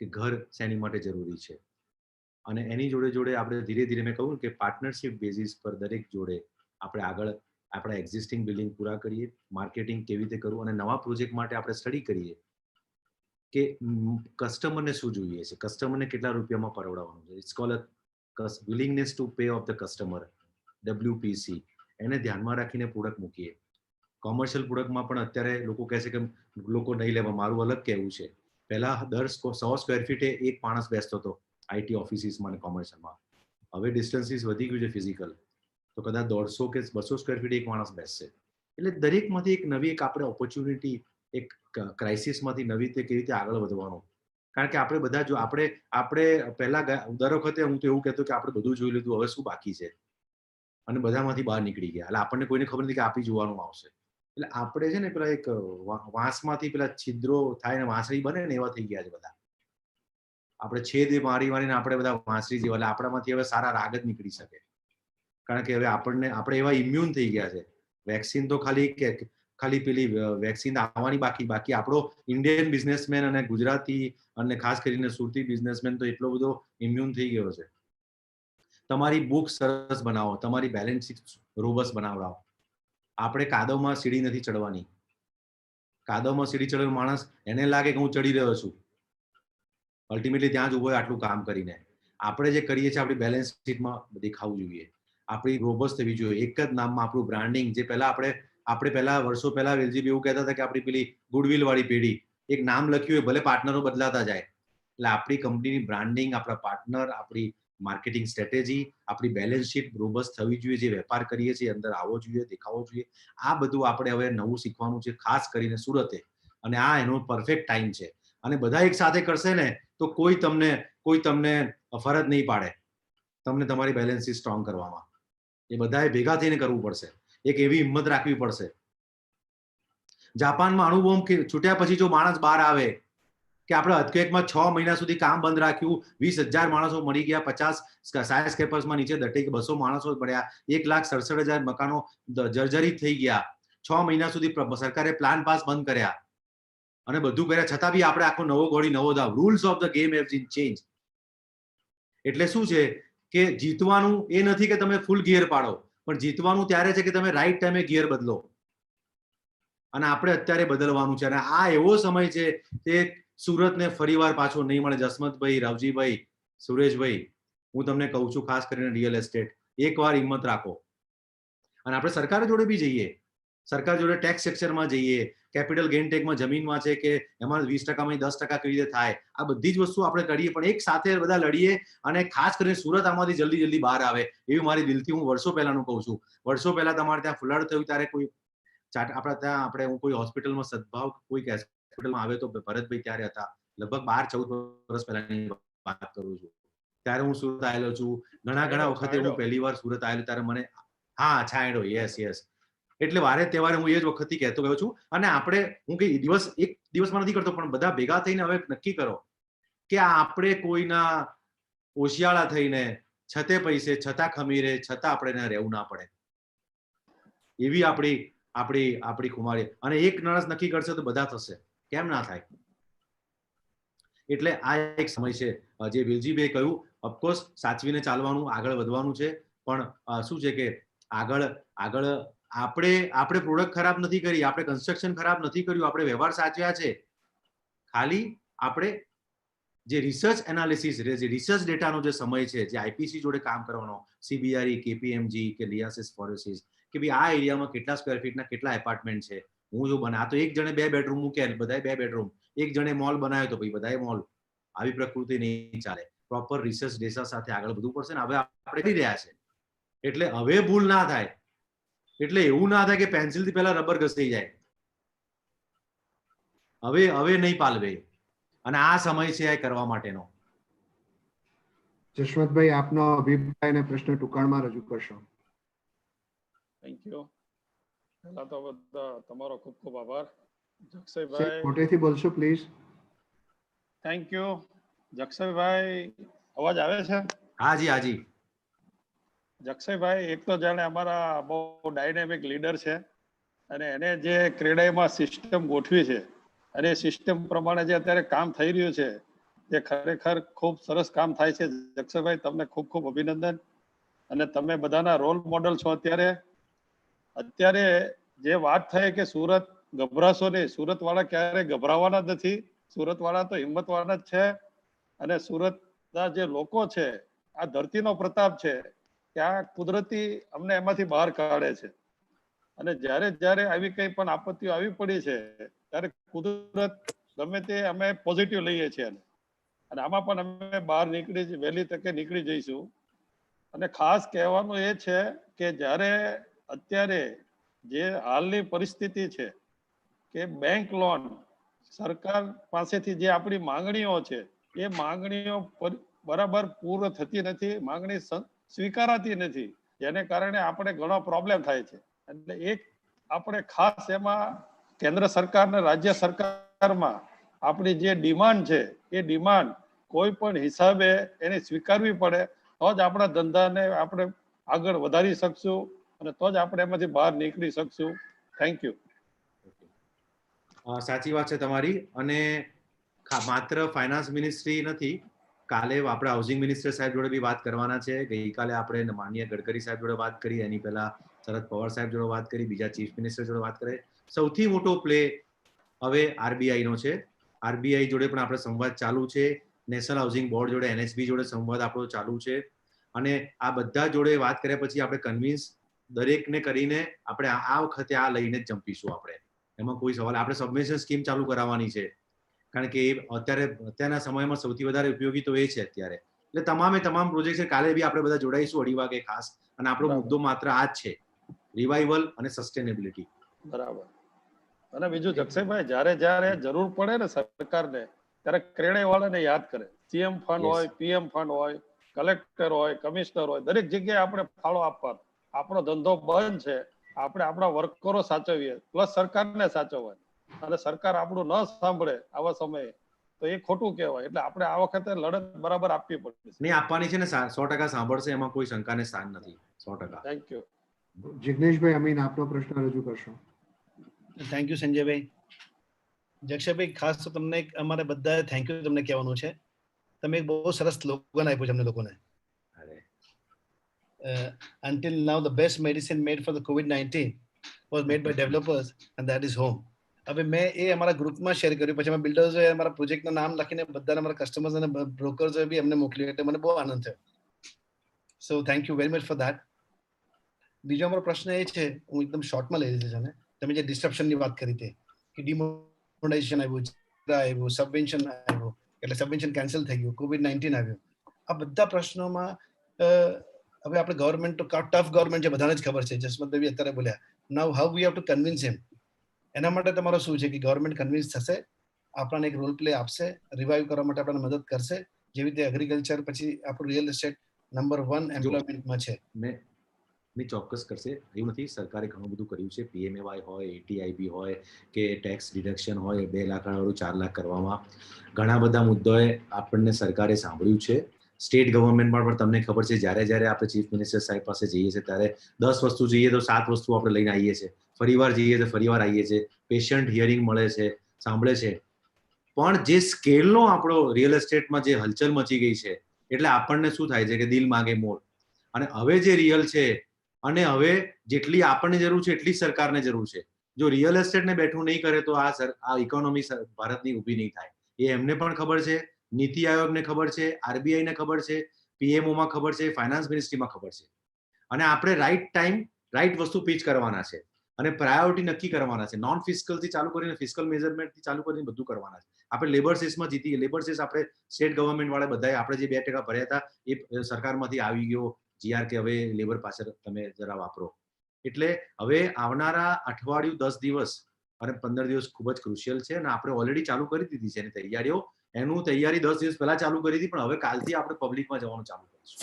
કે ઘર શેની માટે જરૂરી છે. અને એની જોડે જોડે આપણે ધીરે ધીરે મેં કહ્યું કે પાર્ટનરશિપ બેઝિસ પર દરેક જોડે આપણે આગળ આપણા એક્ઝિસ્ટિંગ બિલ્ડિંગ પૂરા કરીએ, માર્કેટિંગ કેવી રીતે કરવું, અને નવા પ્રોજેક્ટ માટે આપણે સ્ટડી કરીએ કે કસ્ટમરને શું જોઈએ છે, કસ્ટમરને કેટલા રૂપિયામાં પરવડાવવાનું છે. It's called willingness to pay of the customer, WPC. એને ધ્યાનમાં રાખીને પ્રોડક્ટ મૂકીએ. કોમર્શિયલ પ્રોડક્ટમાં પણ અત્યારે લોકો કહે છે કે લોકો નહીં લેવા. મારું અલગ કહેવું છે, પહેલા દર 100 સ્ક્વેર ફીટે એક માણસ બેસતો હતો આઈટી ઓફિસીસમાં અને કોમર્શિયલમાં. હવે ડિસ્ટન્સીસ વધી ગયું છે ફિઝિકલ, તો કદાચ 150 કે 200 સ્ક્વેર ફીટ એક માણસ બેસશે. એટલે દરેકમાંથી એક નવી એક આપણે ઓપોર્ચ્યુનિટી, એક ક્રાઇસિસમાંથી નવી રીતે કેવી રીતે આગળ વધવાનું. કારણ કે આપણે બધા જો આપણે પહેલા દર વખતે હું તો એવું કહેતો કે આપણે બધું જોઈ લીધું, હવે શું બાકી છે, અને બધામાંથી બહાર નીકળી ગયા. એટલે આપણને કોઈને ખબર નથી કે આપી જોવાનું આવશે. એટલે આપણે છે ને પેલા એક વાંસમાંથી પેલા છિદ્રો થાય ને વાંસળી બને ને એવા થઈ ગયા છે બધા. આપણે છેદ મારી મારીને આપણે બધા વાંસળી જેવા. એટલે આપણામાંથી હવે સારા રાગ જ નીકળી શકે, કારણ કે હવે આપણે એવા ઇમ્યુન થઈ ગયા છે. વેક્સિન તો ખાલી પેલી વેક્સિન આવવાની બાકી આપણો ઇન્ડિયન બિઝનેસમેન અને ગુજરાતી અને ખાસ કરીને સુરતી બિઝનેસમેન તો એટલો બધો ઇમ્યુન થઈ ગયો છે. તમારી બુક સરસ બનાવો, તમારી બેલેન્સ શીટ રોબસ બનાવડાવો. આપણે કાદવમાં સીડી નથી ચડવાની. કાદવમાં સીડી ચડેલો માણસ એને લાગે કે હું ચડી રહ્યો છું, અલ્ટિમેટલી ત્યાં જ ઉભો આટલું કામ કરીને. આપણે જે કરીએ છીએ આપણી બેલેન્સ શીટમાં દેખાવું જોઈએ, આપણી રોબસ થવી જોઈએ. એક જ નામમાં આપણું બ્રાન્ડિંગ, જે પહેલા આપણે પહેલા વર્ષો પહેલા વેલજી એવું કહેતા હતા કે આપણી પેલી ગુડવિલ વાળી પેઢી, એક નામ લખ્યું હોય ભલે પાર્ટનરો બદલાતા જાય. એટલે આપણી કંપનીની બ્રાન્ડિંગ, આપણા પાર્ટનર, આપણી માર્કેટિંગ સ્ટ્રેટેજી, આપણી બેલેન્સ શીટ રોબસ થવી જોઈએ. જે વેપાર કરીએ છીએ અંદર આવવો જોઈએ, દેખાવો જોઈએ. આ બધું આપણે હવે નવું શીખવાનું છે, ખાસ કરીને સુરતે. અને આ એનો પરફેક્ટ ટાઈમ છે. અને બધા એક સાથે કરશે ને તો કોઈ તમને ફરજ નહીં પાડે તમને તમારી બેલેન્સ શીટ સ્ટ્રોંગ કરવામાં. એ બધાએ ભેગા થઈને કરવું પડશે. એક એવી હિંમત રાખવી પડશે. જાપાનમાં અણુબોમ્બ છૂટ્યા પછી જો માણસ બહાર આવે કે આપણે અર્થક્વેકમાં 6 મહિના સુધી કામ બંધ રાખ્યું, 20,000 માણસો મરી ગયા, 50 સ્કાય સ્કેપર્સમાં નીચે દટાઈ કે 200 માણસો મળ્યા, 1,67,000 મકાનો જર્જરિત થઈ ગયા. 6 મહિના સુધી સરકારે પ્લાન પાસ બંધ કર્યા અને બધું કર્યા છતાં બી આપણે આખો નવો ઘોડી નવો દાવ. Rules of the game have been change. એટલે શું છે કે જીતવાનું એ નથી કે તમે ફૂલ ગિયર પાડો, પણ જીતવાનું ત્યારે છે કે તમે રાઈટ ટાઈમે ગિયર બદલો. અને આપણે અત્યારે બદલવાનું છે. અને આ એવો સમય છે કે સુરતને ફરીવાર પાછો નહીં મળે. જસમતભાઈ, રાવજીભાઈ, સુરેશભાઈ, હું તમને કહું છું, ખાસ કરીને રિયલ એસ્ટેટ, એકવાર હિંમત રાખો. અને આપણે સરકાર જોડે બી જઈએ, સરકાર જોડે ટેક્સ સેક્શનમાં જઈએ, કેપિટલ ગેઇન ટેક્સમાં જમીનમાં છે કે એમાં 20%માંથી 10% કેવી રીતે થાય, આ બધી જ વસ્તુ આપણે કરીએ, પણ એક સાથે બધા લડીએ. અને ખાસ કરીને સુરત આમાંથી જલ્દી બહાર આવે એવી મારી દિલથી હું વર્ષો પહેલાનું કહું છું. વર્ષો પહેલા તમારે ત્યાં ફ્લડ થયું ત્યારે કોઈ આપણા ત્યાં હું કોઈ હોસ્પિટલમાં સદભાવ કોઈ હોસ્પિટલમાં આવે તો ભરતભાઈ ત્યારે હતા, લગભગ 12-14 વર્ષ પહેલાની વાત કરું છું. ત્યારે હું સુરત આવેલો છું. ઘણા વખતે હું પહેલી વાર સુરત આવેલો ત્યારે મને છાંયડો, યસ. એટલે વારે તહેવારે હું એ જ વખતથી કહેતો ગયો છું. અને આપણે હું એક દિવસમાં નથી કરતો, પણ બધા ભેગા થઈને હવે નક્કી કરો કે આપણે કોઈના ઓશિયાળા થઈને છતે પૈસે, છતાં ખમીરે, છતાં આપણે રહેવું ના પડે. એવી આપણી ખુમારી. અને એક માણસ નક્કી કરશે તો બધા થશે, કેમ ના થાય? એટલે આ એક સમય છે જે વેલજીભાઈ કહ્યું. ઓફકોર્સ સાચવીને ચાલવાનું, આગળ વધવાનું છે. પણ શું છે કે આગળ આપણે પ્રોડક્ટ ખરાબ નથી કરી, આપણે કન્સ્ટ્રક્શન ખરાબ નથી કર્યું, આપણે વ્યવહાર સાચવ્યા છે. ખાલી આપણે જે રિસર્ચ એનાલિસિસ, જે રિસર્ચ ડેટાનો જે સમય છે, જે આઈપીસી જોડે કામ કરવાનો, CBRE, KPMG કે લિયાસિસ ફોરેસિસ, કે ભાઈ આ એરિયામાં કેટલા સ્ક્વેર ફીટના કેટલા એપાર્ટમેન્ટ છે. હું જો આ તો એક જણે 2 બેડરૂમ મૂક્યા, બધાએ 2 બેડરૂમ, એક જણે મોલ બનાવ્યો તો ભાઈ બધાએ મોલ. આવી પ્રકૃતિ નહીં ચાલે. પ્રોપર રિસર્ચ ડેટા સાથે આગળ વધવું પડશે. ને હવે આપણે કરી રહ્યા છે. એટલે હવે ભૂલ ના થાય, એટલે એવું ના થાય કે પેન્સિલથી પહેલા રબર ઘસાઈ જાય. હવે નહીં પાલવે, અને આ સમય છે આ કરવા માટેનો. જશવંતભાઈ, આપનો અભિપ્રાય અને પ્રશ્ન ટૂંકાણમાં રજૂ કરશો. Thank you. પહેલા તો બધા તમારો ખૂબ ખૂબ આભાર. સાહેબ, જક્ષયભાઈ, મોટેથી બોલશો પ્લીઝ. Thank you. જક્ષયભાઈ, અવાજ આવે છે? હાજી હાજી. જક્ષયભાઈ એક તો જાણે અમારા બહુ ડાયનેમિક લીડર છે, અને એને જે ક્રેડાઈમાં સિસ્ટમ ગોઠવી છે અને સિસ્ટમ પ્રમાણે જે અત્યારે કામ થઈ રહ્યું છે તે ખરેખર ખૂબ સરસ કામ થાય છે. જક્ષયભાઈ, તમને ખૂબ ખૂબ અભિનંદન. અને તમે બધાના રોલ મોડલ છો. અત્યારે જે વાત થઈ કે સુરત ગભરાશો નહીં, સુરત વાળા ક્યારે ગભરાવાના જ નથી. સુરત વાળા તો હિંમત વાળા જ છે. અને સુરતના જે લોકો છે, આ ધરતીનો પ્રતાપ છે કે આ કુદરતી અમને એમાંથી બહાર કાઢે છે. અને જ્યારે આવી કઈ પણ આપત્તિઓ આવી પડી છે ત્યારે કુદરત ગમે તે અમે પોઝિટિવ લઈએ છીએ, અને આમાં પણ અમે બહાર વહેલી તકે નીકળી જઈશું. અને ખાસ કહેવાનું એ છે કે જ્યારે અત્યારે જે હાલની પરિસ્થિતિ છે કે બેંક લોન સરકાર પાસેથી જે આપણી માંગણીઓ છે એ માંગણીઓ બરાબર પૂર્ણ થતી નથી, માંગણી સ્વીકારાતી નથી, જેને કારણે આપણે ઘણો પ્રોબ્લેમ થાય છે. એટલે એક આપણે ખાસ એમાં કેન્દ્ર સરકાર અને રાજ્ય સરકારમાં આપણી જે ડિમાન્ડ છે એ ડિમાન્ડ કોઈ પણ હિસાબે એને સ્વીકારવી પડે, તો જ આપણા ધંધાને આપણે આગળ વધારી શકશું અને તો જ આપણે એમાંથી બહાર નીકળી શકશું. Thank you. સાચી વાત છે તમારી. અને માત્ર ફાઇનાન્સ મિનિસ્ટ્રી નથી, કાલે આપણે હાઉસિંગ મિનિસ્ટર સાહેબ જોડે બી વાત કરવાના છે. ગઈકાલે આપણે માનનીય ગડકરી સાહેબ જોડે વાત કરી, એની પહેલા શરદ પવાર સાહેબ જોડે વાત કરી, બીજા ચીફ મિનિસ્ટર જોડે વાત કરી. સૌથી મોટો પ્લે હવે આરબીઆઈ નો છે. આરબીઆઈ જોડે પણ આપણે સંવાદ ચાલુ છે. નેશનલ હાઉસિંગ બોર્ડ જોડે, એનએચબી જોડે સંવાદ આપણો ચાલુ છે. અને આ બધા જોડે વાત કર્યા પછી આપણે કન્વિન્સ દરેકને કરીને આપણે આ વખતે આ લઈને જ જંપીશું. આપણે એમાં કોઈ સવાલ, આપણે સબમિશન સ્કીમ ચાલુ કરાવવાની છે, કારણ કે અત્યારના સમયમાં સૌથી વધારે ઉપયોગી તો એ છે અત્યારે. એટલે તમામ પ્રોજેક્ટ છે. કાલે બી આપણે બધા જોડાઈશું 2:30 વાગે ખાસ. અને આપણો મુદ્દો માત્ર આ જ છે, રિવાઇવલ અને સસ્ટેનેબિલિટી. બરાબર. અને બીજું જક્ષયભાઈ, જ્યારે જરૂર પડે ને સરકારને, ત્યારે ક્રેડાઈ વાળાને યાદ કરે. સીએમ ફંડ હોય, પીએમ ફંડ હોય, કલેક્ટર હોય, કમિશનર હોય, દરેક જગ્યાએ આપણે ફાળો આપવાનો. આપણો ધંધો બંધ છે, આપણે આપણા વર્કરો સાચવીએ, પ્લસ સરકારને સાચવવા. અને સરકાર આપણું ન સાંભળે આવા સમયે તો એ ખોટું કહેવાય. એટલે આપણે આ વખતે લડત બરાબર આપવી પડશે. નહીં, આપવાની છે ને. 100% સાંભળશે, એમાં કોઈ શંકાને સ્થાન નથી. 100%. Thank you. જિગ્નેશભાઈ અમીન, આપનો પ્રશ્ન રજૂ કરશો. થેન્ક યુ સંજયભાઈ. જક્ષયભાઈ, ખાસ તો તમને અમારે બધાએ થેન્ક યુ તમને કહેવાનું છે. તમે એક બહુ સરસ સ્લોગન આપ્યું છે અમને લોકોને. Until now the best medicine made for the COVID-19 was made by developers, and that is home. હવે મેં એ અમારા ગ્રુપમાં શેર કર્યું, પછી અમે બિલ્ડર્સોએ અમારા પ્રોજેક્ટનું નામ લખીને બધાને અમારા કસ્ટમર્સ અને બ્રોકર્સોએ બી અમને મોકલ્યું, એટલે મને બહુ આનંદ થયો. So thank you very much for that. બીજો અમારો પ્રશ્ન એ છે, હું એકદમ શોર્ટમાં લઈ લીધું છે ને, તમે જે ડિસ્ટ્રપ્શનની વાત કરી હતી કે ડિમોનેટાઇઝેશન આવ્યું, સબવેન્શન આવ્યું, એટલે સબવેન્શન કેન્સલ થઈ ગયું, COVID-19 આવ્યું. આ બધા પ્રશ્નોમાં હવે આપણે ગવર્મેન્ટ તો ટફ ગવર્મેન્ટ છે, બધાને જ ખબર છે. જસવંતભાઈ અત્યારે બોલ્યા, now how we have to convince him. એના માટે તમારો શું છે કે ગવર્મેન્ટ કન્વિન્સ થશે, આપણને એક રોલ પ્લે આપશે, રિવાઇવ કરવા માટે આપણને મદદ કરશે, જેવી રીતે એગ્રીકલ્ચર પછી આપણું રિયલ એસ્ટેટ નંબર 1 એમ્પ્લોયમેન્ટમાં છે. મેં ચોક્કસ કરશે, એવું નથી. સરકારે ઘણું બધું કર્યું છે. PMAY હોય, ATIB હોય કે ટેક્સ ડિડક્શન હોય, 2 લાખ વાળું 4 લાખ કરવામાં ઘણા બધા મુદ્દાઓએ આપણને સરકારે સાંભળ્યું છે. સ્ટેટ ગવર્મેન્ટમાં પણ તમને ખબર છે, જ્યારે આપણે ચીફ મિનિસ્ટર સાહેબ પાસે જઈએ છીએ ત્યારે 10 વસ્તુ જોઈએ તો 7 વસ્તુ આપણે લઈને આવીએ છીએ. ફરીવાર જઈએ તો ફરીવાર આવીએ છીએ. પેશન્ટ હિયરિંગ મળે છે, સાંભળે છે. પણ જે સ્કેલનો આપણો રિયલ એસ્ટેટમાં જે હલચલ મચી ગઈ છે, એટલે આપણને શું થાય છે કે દિલ માગે મોર. અને હવે જે રિયલ છે, અને હવે જેટલી આપણને જરૂર છે એટલી સરકારને જરૂર છે. જો રિયલ એસ્ટેટને બેઠું નહીં કરે તો આ ઇકોનોમી ભારતની ઊભી નહીં થાય. એ એમને પણ ખબર છે, નીતિ આયોગને ખબર છે, આરબીઆઈને ખબર છે, પીએમઓમાં ખબર છે, ફાઇનાન્સ મિનિસ્ટ્રીમાં ખબર છે. અને આપણે રાઈટ ટાઈમ રાઈટ વસ્તુ પીચ કરવાના છે અને પ્રાયોરિટી નક્કી કરવાના છે. નોન ફિસ્કલથી ચાલુ કરીને ફિસ્કલ મેઝરમેન્ટથી ચાલુ કરીને બધું કરવાના છે. આપણે લેબર સેસમાં જીતી, લેબર સેસ આપણે સ્ટેટ ગવર્મેન્ટ વાળા બધાએ આપણે જે 2% ભર્યા હતા એ સરકારમાંથી આવી ગયો, GR કે હવે લેબર પાછળ તમે જરા વાપરો. એટલે હવે આવનારા અઠવાડિયું 10 દિવસ અને 15 દિવસ ખૂબ જ ક્રુશિયલ છે અને આપણે ઓલરેડી ચાલુ કરી દીધી છે એની તૈયારીઓ. એનું તૈયારી 10 દિવસ પહેલા ચાલુ કરી હતી, પણ હવે કાલથી આપણે પબ્લિકમાં જવાનું ચાલુ કરીશું.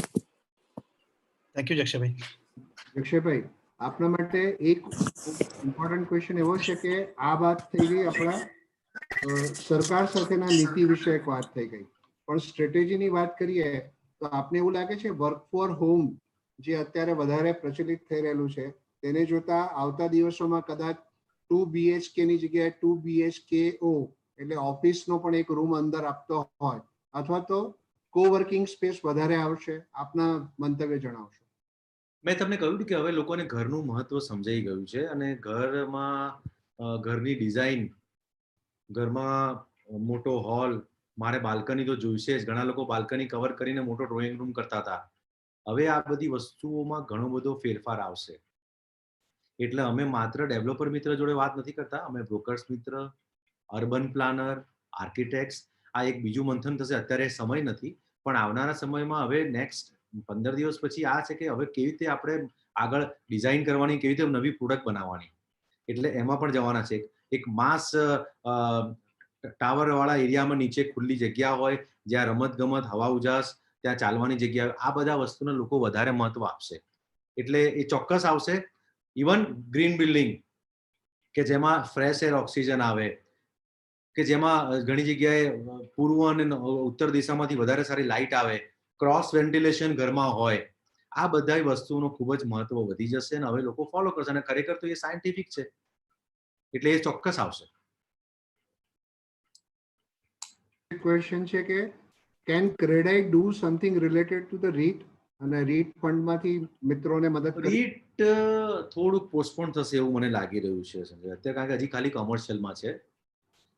Thank you જક્ષભાઈ. જક્ષભાઈ, આપના માટે એક ઇમ્પોર્ટન્ટ ક્વેશ્ચન એવો છે કે આ વાત થઈ ગઈ આપણા સરકાર સાથેના નીતિ વિષયક વાત થઈ ગઈ, પણ સ્ટ્રેટેજીની વાત કરીએ તો આપને એવું લાગે છે વર્ક ફોર હોમ જે અત્યારે વધારે પ્રચલિત થઈ રહેલું છે તેને જોતા આવતા દિવસોમાં કદાચ 2 BHK ની જગ્યાએ 2 BHKO એટલે ઓફિસનો પણ એક રૂમ અંદર આપતો હોય અથવા તો કોવર્કિંગ સ્પેસ વધારે આવશે, આપના મંતવ્ય જણાવશો. મેં તમને કહ્યું કે હવે લોકોને ઘરનું મહત્વ સમજાઈ ગયું છે અને ઘરની ડિઝાઇન, ઘરમાં મોટો હોલ, મારે બાલ્કની તો જોઈશે જ. ઘણા લોકો બાલ્કની કવર કરીને મોટો ડ્રોઈંગ રૂમ કરતા હતા. હવે આ બધી વસ્તુઓમાં ઘણો બધો ફેરફાર આવશે. એટલે અમે માત્ર ડેવલપર મિત્ર જોડે વાત નથી કરતા, અમે બ્રોકર્સ મિત્ર, અર્બન પ્લાનર, આર્કિટેક્ટ્સ, આ એક બીજું મંથન થશે. અત્યારે સમય નથી, પણ આવનારા સમયમાં હવે નેક્સ્ટ 15 દિવસ પછી આ છે કે હવે કેવી રીતે આપણે આગળ ડિઝાઇન કરવાની, કેવી રીતે નવી પ્રોડક્ટ બનાવવાની, એટલે એમાં પણ જવાના છે. એક માસ ટાવર વાળા એરિયામાં નીચે ખુલ્લી જગ્યા હોય જ્યાં રમત ગમત, હવા ઉજાસ, ત્યાં ચાલવાની જગ્યા, આ બધા વસ્તુને લોકો વધારે મહત્વ આપશે. એટલે એ ચોક્કસ આવશે. ઇવન ગ્રીન બિલ્ડિંગ કે જેમાં ફ્રેશ એર, ઓક્સિજન આવે, કે જેમાં ઘણી જગ્યાએ પૂર્વ અને ઉત્તર દિશામાંથી વધારે સારી લાઇટ આવે, ક્રોસ વેન્ટિલેશન ઘરમાં હોય, આ બધા વસ્તુઓનું ખૂબ જ મહત્વ વધી જશે અને હવે લોકો ફોલો કરશે અને ખરેખર તો એ સાયન્ટિફિક છે, એટલે એ ચોક્કસ આવશે. ક્વેશ્ચન છે કે can CREDAI do something related to the REIT અને રીટ ફંડમાંથી મિત્રોને મદદ કરી? રીટ થોડુંક પોસ્ટપોન થશે એવું મને લાગી રહ્યું છે સંજય અત્યારે, કારણ કે હજી ખાલી કોમર્શિયલમાં છે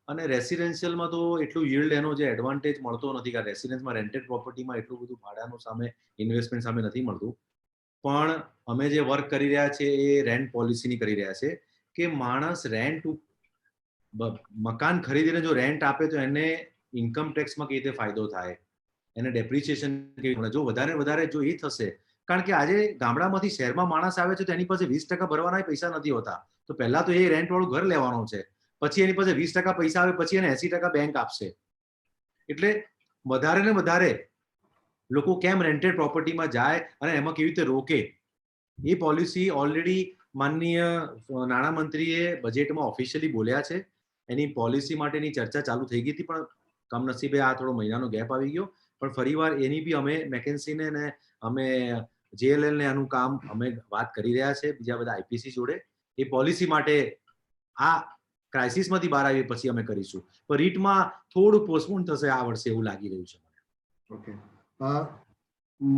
અને રેસિડેન્શિયલમાં તો એટલું yield એનો જે એડવાન્ટેજ મળતો નથી, કારણ રેસિડેન્સમાં રેન્ટેડ પ્રોપર્ટીમાં એટલું બધું ભાડાનું સામે ઇન્વેસ્ટમેન્ટ સામે નથી મળતું. પણ અમે જે વર્ક કરી રહ્યા છે એ રેન્ટ પોલિસીની કરી રહ્યા છે કે માણસ મકાન ખરીદીને જો રેન્ટ આપે તો એને ઇન્કમ ટેક્સમાં કેવી રીતે ફાયદો થાય, એને ડેપ્રિસિએશન કેવી રીતે, જો વધારે જો એ થશે. કારણ કે આજે ગામડામાંથી શહેરમાં માણસ આવે છે તો એની પાસે 20% ભરવાના પૈસા નથી હોતા, તો પહેલા તો એ રેન્ટ વાળું ઘર લેવાનો છે, પછી એની પાસે 20% પૈસા આવે, પછી એને 80% બેંક આપશે. એટલે વધારે ને વધારે લોકો કેમ રેન્ટેડ પ્રોપર્ટીમાં જાય અને એમાં કેવી રીતે રોકે, એ પોલિસી ઓલરેડી માનનીય નાણામંત્રીએ બજેટમાં ઓફિશિયલી બોલ્યા છે. એની પોલિસી માટેની ચર્ચા ચાલુ થઈ ગઈ હતી, પણ કમનસીબે આ થોડો મહિનાનો ગેપ આવી ગયો. પણ ફરીવાર એની બી અમે મેકેન્સીને ને અમે JLL ને આનું કામ અમે વાત કરી રહ્યા છે બીજા બધા IPC જોડે. એ પોલિસી માટે આ ક્રાઇસિસમાંથી બહાર આવીએ પછી અમે કરીશું, પણ રીટમાં થોડું પોસ્ટપોન થશે આ વર્ષે એવું લાગી રહ્યું છે મને. ઓકે,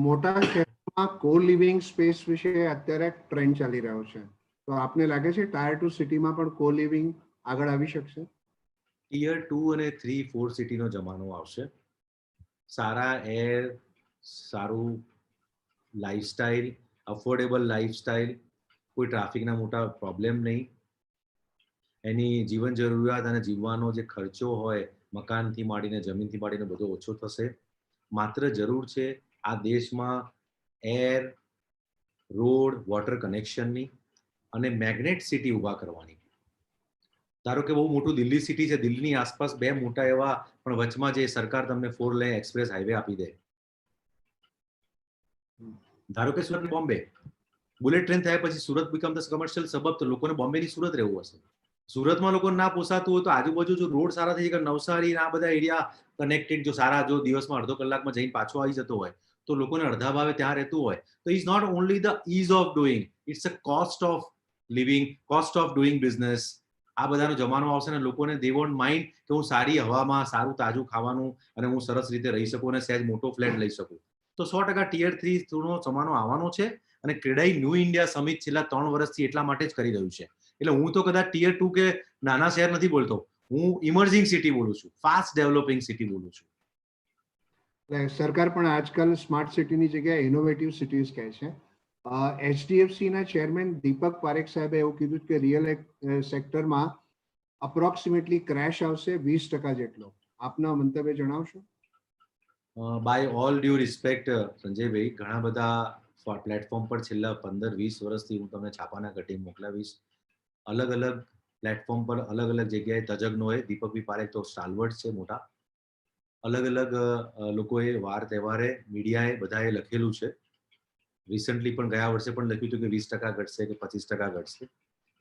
મોટા શહેરમાં કો લિવિંગ સ્પેસ વિશે અત્યારે ટ્રેન્ડ ચાલી રહ્યો છે, તો આપને લાગે છે ટાયર 2 સિટીમાં પણ કો લિવિંગ આગળ આવી શકશે? ટિયર 2 અને 3, 4 સિટીનો જમાનો આવશે. સારા એર, સારું લાઈફસ્ટાઈલ, અફોર્ડેબલ લાઈફસ્ટાઈલ, કોઈ ટ્રાફિકના મોટા પ્રોબ્લેમ નહીં, એની જીવન જરૂરિયાત અને જીવવાનો જે ખર્ચો હોય મકાનથી માંડીને જમીનથી માંડીને બધો ઓછો થશે. માત્ર જરૂર છે આ દેશમાં એર, રોડ, વોટર કનેક્શનની અને મેગ્નેટ સિટી ઊભા કરવાની. ધારો કે બહુ મોટું દિલ્હી સિટી છે, દિલ્હીની આસપાસ 2 મોટા એવા, પણ વચમાં જે સરકાર તમને 4 લેન એક્સપ્રેસ હાઈવે આપી દે. ધારો કે સુરત, બોમ્બે, બુલેટ ટ્રેન થયા પછી સુરત બીકમ ધ કમર્શિયલ સબબ, તો લોકોને બોમ્બેની સુરત રહેવું હશે. સુરતમાં લોકોને ના પોસાતું હોય તો આજુબાજુ જો રોડ સારા થઈ જાય, નવસારી આ બધા એરિયા કનેક્ટેડ જો સારા, જો દિવસમાં અડધો કલાકમાં જઈને પાછો આવી જતો હોય તો લોકોને અડધા ભાવે ત્યાં રહેતું હોય તો is not only the ease of doing, it's a cost of living, cost of doing business. આ બધાનો જમાનો આવશે ને લોકોને દે વોન્ટ માઇન્ડ કે હું સારી હવામાં સારું તાજું ખાવાનું અને હું સરસ રીતે રહી શકું અને સહેજ મોટો ફ્લેટ લઈ શકું. તો 100% ટિયર 3 નો જમાનો આવવાનો છે અને ક્રેડાઈ ન્યૂ ઇન્ડિયા સમિટ છેલ્લા 3 વર્ષથી એટલા માટે જ કરી રહ્યું છે. એટલે હું તો કદાચ ટિયર 2 કે નાના શહેર નથી બોલતો, હું ઇમર્જિંગ સિટી બોલું છું, ફાસ્ટ ડેવલપિંગ સિટી બોલું છું. સરકાર પણ આજકાલ સ્માર્ટ સિટીની જગ્યાએ ઇનોવેટિવ સિટીઝ કહે છે. HDFC ના ચેરમેન દીપક પારેખ સાહેબે એવું કીધું કે રિયલ સેક્ટરમાં અપ્રોક્સિમેટલી ક્રેશ આવશે 20% જેટલો. આપના મંતવ્ય જણાવશો? બાય ઓલ ડ્યુ રિસ્પેક્ટ સંજયભાઈ, ઘણા બધા પ્લેટફોર્મ પર છેલ્લા 15-20 વર્ષથી હું તમને છાપાના કટિંગ મોકલાવીશ. અલગ અલગ પ્લેટફોર્મ પર અલગ અલગ જગ્યાએ તજજ્ઞોએ, દીપકભાઈ પારેખ તો સ્ટાલવર્ડ છે મોટા, અલગ અલગ લોકોએ વાર તહેવારે મીડિયાએ બધાએ લખેલું છે. રિસન્ટલી પણ ગયા વર્ષે પણ લખ્યું હતું કે 20% ઘટશે કે 25% ઘટશે.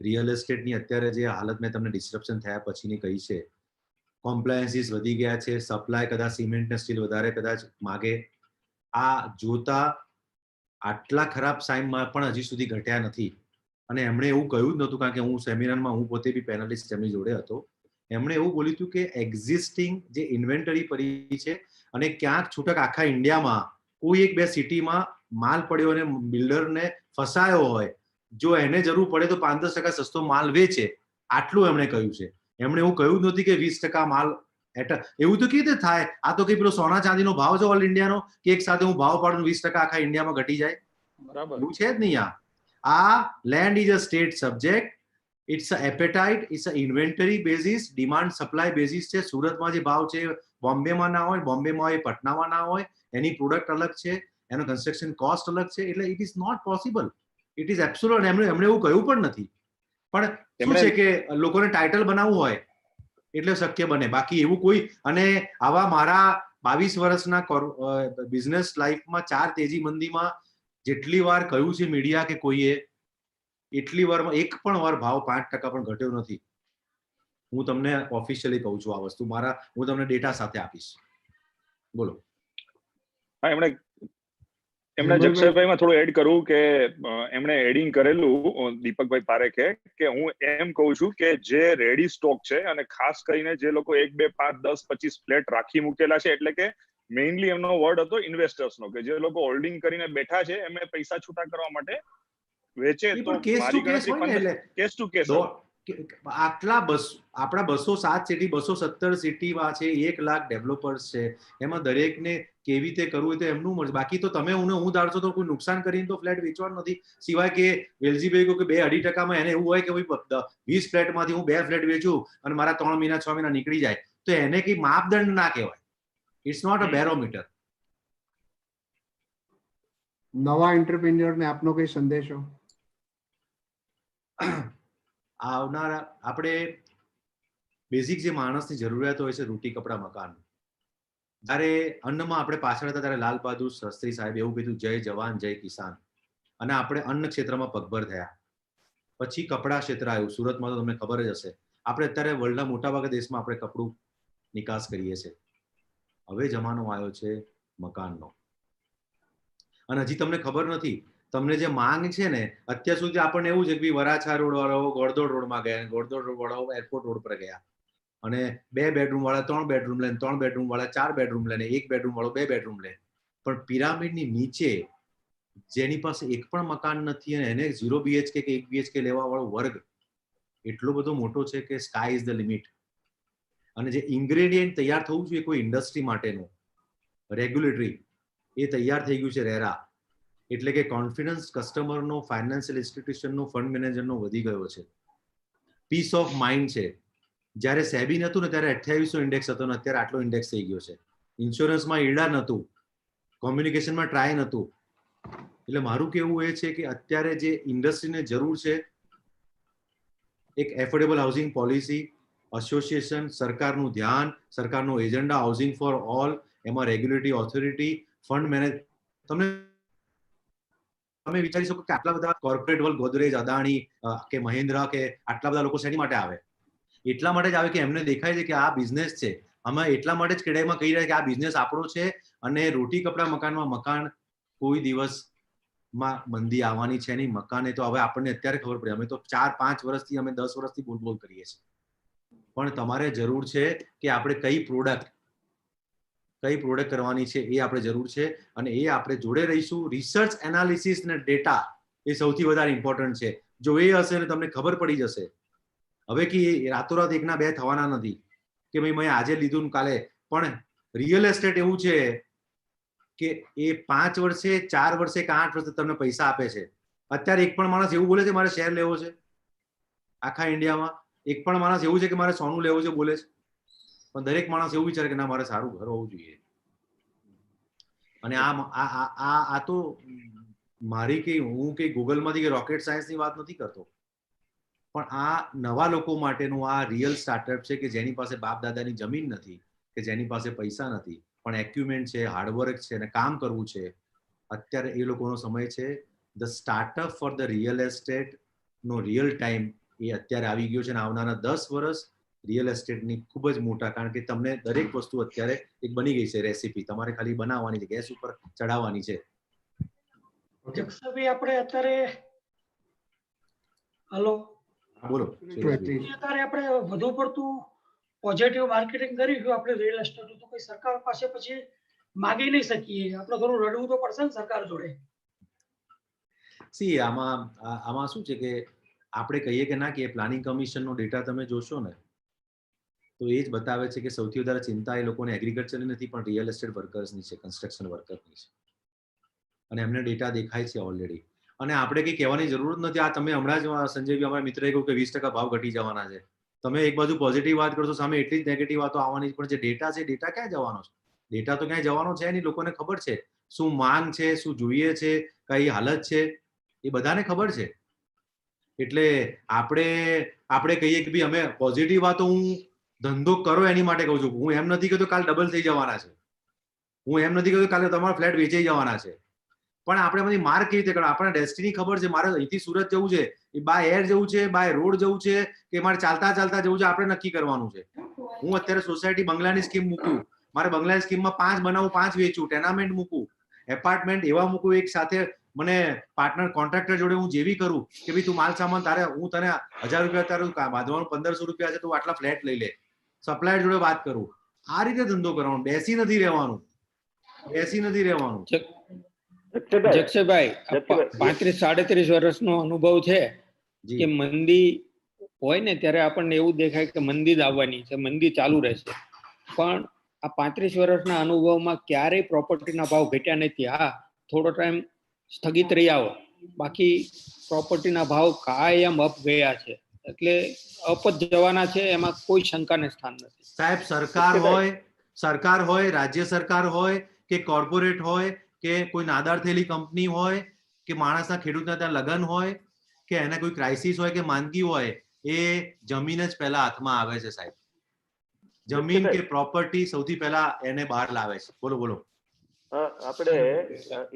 રિયલ એસ્ટેટની અત્યારે જે હાલત મેં તમને ડિસ્ટ્રપ્શન થયા પછીની કહી છે, કોમ્પ્લાયન્સીસ વધી ગયા છે, સપ્લાય કદાચ સિમેન્ટ ને સ્ટીલ વધારે કદાચ માગે. આ જોતા આટલા ખરાબ સાઇનમાં પણ હજી સુધી ઘટ્યા નથી. અને એમણે એવું કહ્યું જ નહોતું, કારણ કે હું સેમિનારમાં હું પોતે બી પેનલિસ્ટ એમની જોડે હતો. એમણે એવું બોલ્યું હતું કે એક્ઝિસ્ટિંગ જે ઇન્વેન્ટરી પડી છે અને ક્યાંક છૂટક આખા ઇન્ડિયામાં કોઈ એક બે સિટીમાં માલ પડ્યો અને બિલ્ડરને ફસાયો હોય, જો એને જરૂર પડે તો 5-10% સસ્તો માલ વેચે, આટલું એમણે કહ્યું છે. એમણે એવું કહ્યું જ નથી કે 20% માલ એવું તો કેવી રીતે થાય? આ તો કઈ પેલો સોના ચાંદીનો ભાવ છે ઓલ ઇન્ડિયાનો, કે એક સાથે હું ભાવ પાડું 20% આખા ઇન્ડિયામાં ઘટી જાય? બરાબર, એવું છે જ નહીં. આ land is a state subject, it's a appetite, it's a inventory basis, demand supply basis છે. સુરતમાં જે ભાવ છે બોમ્બેમાં ના હોય, બોમ્બેમાં હોય પટનામાં ના હોય. એની પ્રોડક્ટ અલગ છે, એનો કન્સ્ટ્રક્શન કોસ્ટ અલગ છે. એટલે it is not possible, it is absolute. એમણે એવું કહ્યું પણ નથી. પણ શું છે કે લોકોને ટાઇટલ બનાવવું હોય એટલે શક્ય બને, બાકી એવું કોઈ. અને આવા મારા 22 વર્ષના બિઝનેસ લાઈફમાં 4 તેજી મંદીમાં જેટલી વાર કહ્યું છે મીડિયા કે કોઈએ, એટલી વારમાં એક પણ વાર ભાવ 5% પણ ઘટ્યો નથી. હું તમને ઓફિશિયલી કહું છું આ વસ્તુ, હું તમને ડેટા સાથે આપીશ. બોલો. હા, એમણે જક્ષયભાઈમાં થોડું એડ કરું કે એમણે એડિંગ કરેલું દીપકભાઈ પારેખે, કે હું એમ કહું છું કે જે રેડી સ્ટોક છે અને ખાસ કરીને જે લોકો 1, 2, 5, 10, 25 ફ્લેટ રાખી મૂકેલા છે, એટલે કે મેઇનલી એમનો વર્ડ હતો ઇન્વેસ્ટર્સનો, કે જે લોકો હોલ્ડિંગ કરીને બેઠા છે એમને પૈસા છૂટા કરવા માટે વેચે તો મારી ગણતરી કેસ ટુ કેસ આટલા આપણા 207 સિટી 217 સિટીમાં છે, 1 લાખ ડેવલપર્સ છે. એમાં દરેકને કેવી રીતે કરવું હોય તો એમનું મળશે. બાકી તો તમે હું ધારશો તો કોઈ નુકસાન કરીને તો ફ્લેટ વેચવાનો નથી, સિવાય કે વેલજીભાઈ કહો કે 2-2.5% એને એવું હોય કે ભાઈ 20 ફ્લેટમાંથી હું 2 ફ્લેટ વેચું અને મારા 3 મહિના 6 મહિના નીકળી જાય, તો એને કઈ માપદંડ ના કહેવાય. It's not a barometer. નવા એન્ટરપ્રેન્યોરને આપનો કઈ સંદેશો? આવનારા આપણે બેઝિક જે માણસની જરૂરિયાત હોય છે, રોટી કપડા મકાન. જ્યારે અન્નમાં આપણે પાછળ હતા ત્યારે લાલ બહાદુર શાસ્ત્રી સાહેબ એવું કીધું, જય જવાન જય કિસાન. અને આપણે અન્ન ક્ષેત્રમાં પગભર થયા. પછી કપડા ક્ષેત્ર આવ્યું. સુરતમાં તો તમને ખબર જ હશે, આપણે અત્યારે વર્લ્ડના મોટાભાગના દેશમાં આપણે કપડું નિકાસ કરીએ છીએ. હવે જમાનો આવ્યો છે મકાનનો. અને હજી તમને ખબર નથી, તમને જે માંગ છે ને, અત્યાર સુધી આપણને એવું છે કે વરાછા રોડ વાળાઓ ગોળદોડ રોડમાં ગયા, ગોળદોડ રોડ વાળાઓ એરપોર્ટ રોડ પર ગયા, અને 2 બેડરૂમ વાળા 3 બેડરૂમ લે, 3 બેડરૂમ વાળા 4 બેડરૂમ લે, 1 બેડરૂમ વાળો 2 બેડરૂમ લે. પણ પિરામિડની નીચે જેની પાસે એક પણ મકાન નથી અને એને 0 BHK કે 1 BHK લેવા વાળો વર્ગ એટલો બધો મોટો છે કે સ્કાય ઇઝ ધ લિમિટ. અને જે ઇન્ગ્રેડિયન્ટ તૈયાર થવું જોઈએ કોઈ ઇન્ડસ્ટ્રી માટેનું રેગ્યુલેટરી, એ તૈયાર થઈ ગયું છે રેરા. એટલે કે કોન્ફિડન્સ કસ્ટમરનો, ફાઇનાન્શિયલ ઇન્સ્ટિટ્યુશનનો, ફંડ મેનેજરનો વધી ગયો છે. પીસ ઓફ માઇન્ડ છે. જ્યારે સેબી નતું ને ત્યારે 2800 ઇન્ડેક્સ હતો ને અત્યારે આટલો ઇન્ડેક્સ થઈ ગયો છે. ઇન્સ્યોરન્સમાં ઈડા નતું, કોમ્યુનિકેશનમાં ટ્રાય નતું. એટલે મારું કેવું એ છે કે અત્યારે જે ઇન્ડસ્ટ્રીને જરૂર છે, એક એફોર્ડેબલ હાઉસિંગ પોલિસી, એસોસિએશન, સરકારનું ધ્યાન, સરકારનો એજન્ડા હાઉસિંગ ફોર ઓલ, એમાં રેગ્યુલેટરી ઓથોરિટી, ફંડ મેનેજ. તમે વિચારી શકો કે આટલા બધા કોર્પોરેટ વર્લ્ડ, ગોદરેજ, અદાણી કે મહિન્દ્રા કે આટલા બધા લોકો શેની માટે આવે? એટલા માટે જ આવે કે એમને દેખાય છે કે આ બિઝનેસ છે. અમે એટલા માટે જ ખેડાઈમાં કહી રહ્યા કે આ બિઝનેસ આપણો છે અને રોટી કપડા મકાનમાં મકાન કોઈ દિવસમાં મંદી આવવાની છે નહીં. મકાને તો હવે આપણને અત્યારે ખબર પડે, અમે તો 4-5 વર્ષથી, અમે 10 વર્ષથી બોલ કરીએ છીએ. પણ તમારે જરૂર છે કે આપણે કઈ પ્રોડક્ટ કરવાની છે એ આપણે જરૂર છે, અને એ આપણે જોડે રહીશું. રિસર્ચ એનાલિસિસ ને ડેટા એ સૌથી વધારે ઇમ્પોર્ટન્ટ છે. જો એ હશે ને તમને ખબર પડી જશે. હવે કે રાતોરાત 1 ના 2 થવાના નથી કે ભાઈ મેં આજે લીધું ને કાલે. પણ રિયલ એસ્ટેટ એવું છે કે એ 5 વર્ષે, 4 વર્ષે કે 8 વર્ષે તમને પૈસા આપે છે. અત્યારે એક પણ માણસ એવું બોલે છે મારે શેર લેવો છે? આખા ઇન્ડિયામાં એક પણ માણસ એવું છે કે મારે સોનું લેવું છે બોલે છે? પણ દરેક માણસ એવું વિચારે કે ના, મારે સારું ઘર હોવું જોઈએ. અને આ તો મારી કે હું કે ગૂગલમાંથી કે રોકેટ સાયન્સની વાત નથી કરતો, પણ આ નવા લોકો માટેનું આ રિયલ સ્ટાર્ટઅપ છે કે જેની પાસે બાપ દાદાની જમીન નથી, કે જેની પાસે પૈસા નથી, પણ એક્યુમેન્ટ છે, હાર્ડવર્ક છે અને કામ કરવું છે. અત્યારે એ લોકોનો સમય છે. The startup for the real estate નો રિયલ ટાઈમ એ અત્યારે આવી ગયો છે અને આવનારા 10 વર્ષ રિયલ એસ્ટેટની ખૂબ જ મોટા, કારણ કે તમને દરેક વસ્તુ અત્યારે એક બની ગઈ છે રેસીપી, તમારે ખાલી બનાવવાની છે, ગેસ ઉપર ચડાવવાની છે. જક્ષભાઈ આપણે અત્યારે હલો બોલો. અત્યારે આપણે વધુ પડતું પોઝિટિવ માર્કેટિંગ કર્યું આપણે રિયલ એસ્ટેટ, તો કોઈ સરકાર પાસે પછી માગી નહીં શકીએ, આપણે થોડું રડવું તો પડશે ને સરકાર જોડે. સી આમાં શું છે કે આપણે કહીએ કે ના કે પ્લાનિંગ કમિશનનો ડેટા તમે જોશો ને તો એ જ બતાવે છે કે સૌથી વધારે ચિંતા એ લોકોને એગ્રીકલ્ચરની નથી પણ રિયલ એસ્ટેટ વર્કર્સની છે, કન્સ્ટ્રક્શન વર્કરની છે, અને એમને ડેટા દેખાય છે ઓલરેડી. અને આપણે કંઈ કહેવાની જરૂર નથી. આ તમે હમણાં જ સંજયભાઈ અમારા મિત્રએ કહ્યું કે 20% ભાવ ઘટી જવાના છે. તમે એક બાજુ પોઝિટિવ વાત કરશો, સામે એટલી જ નેગેટિવ વાતો આવવાની, પણ જે ડેટા છે ડેટા ક્યાં જવાનો છે? ડેટા તો ક્યાંય જવાનો છે નહીં. લોકોને ખબર છે શું માંગ છે, શું જોઈએ છે, કઈ હાલત છે, એ બધાને ખબર છે. એટલે આપણે કહીએ કે ભાઈ અમે પોઝિટિવ વાતો, હું ધંધો કરો એની માટે કહું છું. હું એમ નથી કહેતો કાલ ડબલ થઈ જવાના છે, હું એમ નથી કહેતો કાલે તમારા ફ્લેટ વેચાઈ જવાના છે, પણ આપણે બધી માર્ક કેવી રીતે કરવા? આપણને ડેસ્ટિની ખબર છે. મારે અહીંથી સુરત જવું છે, એ બાય એર જવું છે, બાય રોડ જવું છે, કે મારે ચાલતા ચાલતા જવું છે, આપણે નક્કી કરવાનું છે. હું અત્યારે સોસાયટી બંગલાની સ્કીમ મૂકું, મારે બંગલાની સ્કીમમાં 5 બનાવું, 5 વેચું, ટેનામેન્ટ મૂકું, એપાર્ટમેન્ટ એવા મૂકું, એક સાથે મને પાર્ટનર કોન્ટ્રાક્ટર જોડે હું જેવી કરું કે ભાઈ તું માલ સામાન તારે, હું તને 1000 રૂપિયા તારું બાંધવાનું 1500 રૂપિયા છે, તું આટલા ફ્લેટ લઈ લે, સપ્લાયર જોડે વાત કરું. આ રીતે ધંધો કરવાનો, બેસી નથી રહેવાનું. જક્ષભાઈ 35-37 વર્ષનો અનુભવ છે કે મંદી હોય ને ત્યારે આપણને એવું દેખાય કે મંદી જ આવવાની છે, મંદી ચાલુ રહેશે, પણ આ 35 વર્ષના અનુભવમાં ક્યારેય પ્રોપર્ટીના ભાવ ઘટ્યા નથી. હા, થોડો ટાઈમ સ્થગિત રહ્યા હોય, બાકી પ્રોપર્ટીના ભાવ કાયમ અપ ગયા છે, એટલે અપ જ જવાના છે, એમાં કોઈ શંકાને સ્થાન નથી. સાહેબ, સરકાર હોય, રાજ્ય સરકાર હોય કે કોર્પોરેટ હોય કે કોઈ નાદાર થયેલી કંપની હોય કે માણસના ખેડૂતના ત્યાં લગન હોય કે એને કોઈ ક્રાઇસિસ હોય કે માંદગી હોય, એ જમીન જ પહેલા હાથમાં આવે છે સાહેબ. જમીન કે પ્રોપર્ટી સૌથી પહેલા એને બહાર લાવે છે. બોલો. આપણે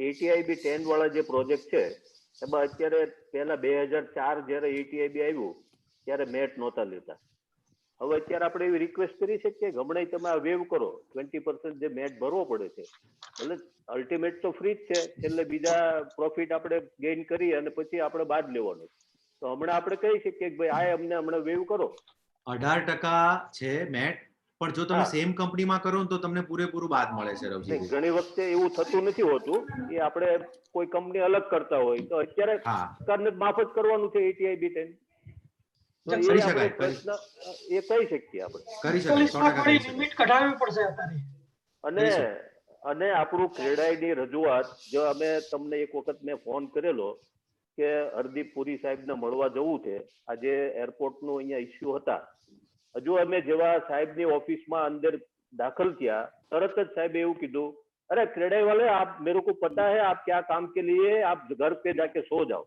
ATIB 10 વાળા જે પ્રોજેક્ટ છે એમાં અત્યારે પહેલા 2004 જયારે ATIB આવ્યું ત્યારે મેટ નહોતા લેતા. હવે અત્યારે આપણે એવી રિક્વેસ્ટ કરી શકીએ કે હમણાં તમે આ વેવ કરો, 20% જે મેટ ભરવો પડે છે, એટલે અલ્ટિમેટ તો ફ્રી જ છે, એટલે બીજા પ્રોફિટ આપણે ગેઇન કરી અને પછી આપણે બાદ લેવાનું. તો હમણાં આપણે કહી શકીએ કે ભાઈ આ અમને હમણાં વેવ કરો. 18% છે મેટ, પણ જો તમે સેમ કંપનીમાં કરો તો તમને પૂરેપૂરું બાદ મળે છે. રવજી, ઘણી વખતે એવું થતું નથી હોતું કે આપણે કોઈ કંપની અલગ કરતા હોય તો અત્યારે સરકારને માફ જ કરવાનું છે ATIB 10. એ કહી શકીએ આપણે. અને આપણું ક્રેડાઈની રજૂઆત, જો અમે તમને એક વખત મેં ફોન કરેલો કે હરદીપ પુરી સાહેબને મળવા જવું છે, આજે એરપોર્ટનું અહીંયા ઇસ્યુ હતા, હજુ અમે જેવા સાહેબની ઓફિસમાં અંદર દાખલ થયા તરત જ સાહેબ એવું કીધું, અરે ક્રેડાઈ વાલે આપ મેરે કો પતા હૈ આપ ક્યા કામ કે લીએ, આપ ઘર પે જાકે સો જાઓ.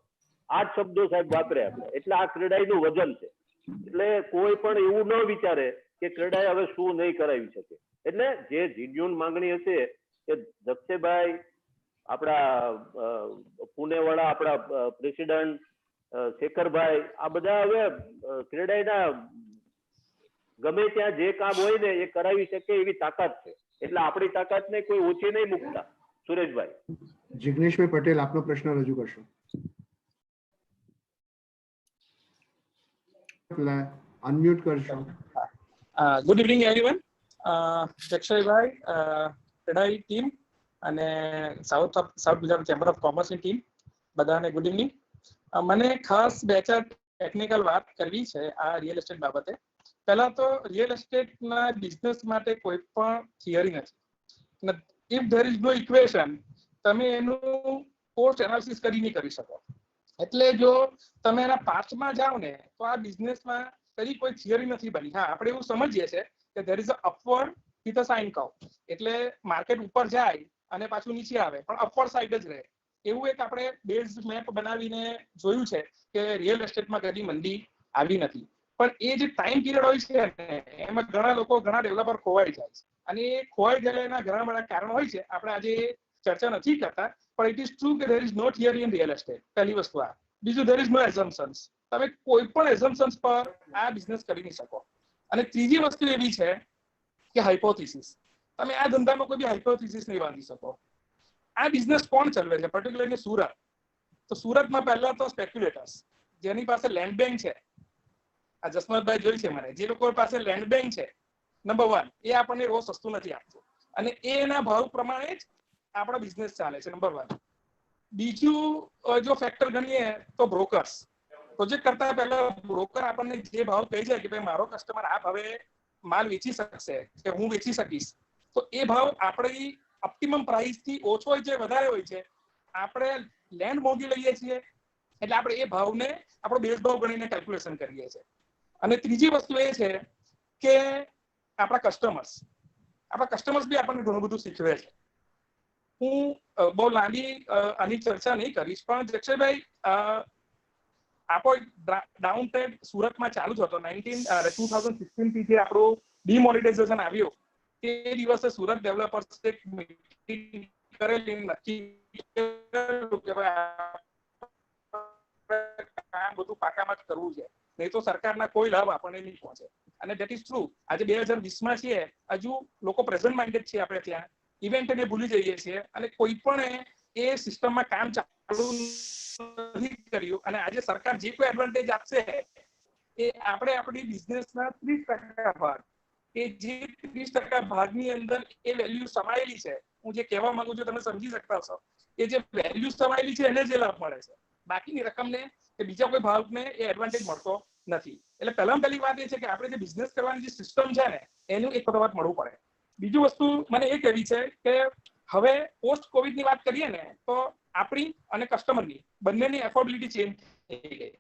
આ જ શબ્દો સાહેબ વાપરે આપણે. એટલે આ ક્રેડાઈનું વજન છે. એટલે કોઈ પણ એવું ન વિચારે કે ક્રેડાઈ હવે શું નહીં કરાવી શકે. એટલે જે જીન્યુન માંગણી હશે એ જક્ષભાઈ, આપણા પુણે વાળા આપણા પ્રેસિડન્ટ શેખરભાઈ, આ બધા હવે ક્રેડાઈના ગમે ત્યાં જે કામ હોય ને એ કરાવી શકે એવી તાકાત છે. એટલે આપણી તાકાતને કોઈ ઓછી નહીં મૂકતા. સુરેશભાઈ. જિગ્નેશભાઈ પટેલ, આપનો પ્રશ્ન રજૂ કરશો. અનમ્યુટ કરશો. Good evening everyone. Jakshbhai, CREDAI team અને સાઉથ ગુજરાત ચેમ્બર ઓફ કોમર્સની ટીમ, બધાને ગુડ ઇવનિંગ. મને ખાસ 2-4 ટેકનિકલ વાત કરવી છે આ રિયલ એસ્ટેટ બાબતે. પહેલા તો રિયલ એસ્ટેટના બિઝનેસ માટે કોઈ પણ થિયરી નથી. If there is no equation, તમે એનું કોસ્ટ એનાલિસિસ કરી નહીં કરી શકો. એટલે જો તમે એના પાર્ટમાં જાઓ ને તો આ બિઝનેસમાં કદી કોઈ થિયરી નથી બની. હા, આપણે એવું સમજીએ છીએ કે there is a upward with a sine curve, એટલે માર્કેટ ઉપર જાય અને પાછું નીચે આવે, પણ અપવર્ડ સાઈડ જ રહે. એવું એક આપણે બેઝ મેપ બનાવીને જોયું છે કે રિયલ એસ્ટેટમાં કદી મંદી આવી નથી, પણ એ જે ટાઈમ પીરિયડ હોય છે ને એમાં ઘણા લોકો, ઘણા ડેવલપર ખોવાઈ જાય છે, અને એ ખોવાઈ ગયેલા ઘણા બધા કારણો હોય છે. આપણે આજે ચર્ચા નથી કરતા, પણ ઇટ ઇઝ ટ્રુ કે there is no theory in real estate. પહેલી વસ્તુ આ. બીજું, there is no assumptions. તમે કોઈ પણ assumptions પર આ બિઝનેસ કરી નહીં શકો. અને ત્રીજી વસ્તુ એવી છે કે હાઇપોથિસિસ. તમે આ ધંધામાં કોઈ બી હાઇપોથિસિસ નહીં બાંધી શકો. આ બિઝનેસ કોણ ચલાવે છે, પર્ટિક્યુલરલી સુરત? તો સુરતમાં પહેલા તો સ્પેક્યુલેટર્સ, જેની પાસે લેન્ડ બેંક છે, આ જસમતભાઈ જોઈ છે મને, જે લોકો પાસે લેન્ડ બેંક છે, નંબર 1, એ આપણને રોજ સસ્તું નથી આપતું, અને એના ભાવ પ્રમાણે જ આપણો બિઝનેસ ચાલે છે, નંબર 1. બીજું જો ફેક્ટર ગણીએ તો બ્રોકર્સ. પ્રોજેક્ટ કરતા પહેલા બ્રોકર આપણને જે ભાવ કહી જાય કે ભાઈ મારો કસ્ટમર આ ભાવે માલ વેચી શકશે કે હું વેચી શકીશ, તો એ ભાવ આપણી ઓપ્ટિમમ પ્રાઇસ થી ઓછો હોય છે, વધારે હોય છે, આપણે લેન્ડ મોંઘી લઈએ છીએ એટલે આપણે એ ભાવને આપણો બેઝ ભાવ ગણીને કેલ્ક્યુલેશન કરીએ છીએ. અને ત્રીજી વસ્તુ એ છે કે આપણા કસ્ટમર્સ બી આપણને ઘણું બધું શીખવે છે. હું બહુ લાંબી આની ચર્ચા નહીં કરીશ, પણ જક્ષયભાઈ, આપણો ડાઉન ટ્રેડ સુરતમાં ચાલુ જ હતો 2016 થી જે આપણું ડિમોનેટાઇઝેશન આવ્યું તે દિવસે સુરત ડેવલપર્સ એક મીટિંગ કરેલી, નક્કી કે કામ બધું પાકામાં જ કરવું છે, નહીં તો સરકારના કોઈ લાભ આપણને નહીં પહોંચે. અને ધેટ ઇઝ ટ્રુ. આજે 2020માં છીએ, હજુ લોકો પ્રેઝન્ટ માઇન્ડેડ છે, આપણે ત્યાં ઇવેન્ટને ભૂલી જઈએ છીએ, અને કોઈ પણ એ સિસ્ટમમાં કામ ચાલુ નથી કર્યું. અને આજે સરકાર જે કોઈ એડવાન્ટેજ આપશે એ આપણે આપણી બિઝનેસના 30% ભાગ, કે જે 30% ભાગની અંદર એ વેલ્યુ સમાયેલી છે, હું જે કહેવા માંગુ છું તમે સમજી શકતા હશો, એ જે વેલ્યુ સમાયેલી છે એને જે લાભ મળે છે, બાકીની રકમને કે બીજા કોઈ ભાગને એ એડવાન્ટેજ મળતો નથી. એટલે પહેલી વાત એ છે કે આપણે જે બિઝનેસ કરવાની જે સિસ્ટમ છે ને એનું એક વખત મળવું પડે. બીજું વસ્તુ મને એ કહેવી છે કે હવે પોસ્ટ કોવિડની વાત કરીએ ને તો આપણી અને કસ્ટમરની બંનેની એફોર્ડેબિલિટી ચેન્જ થઈ ગઈ.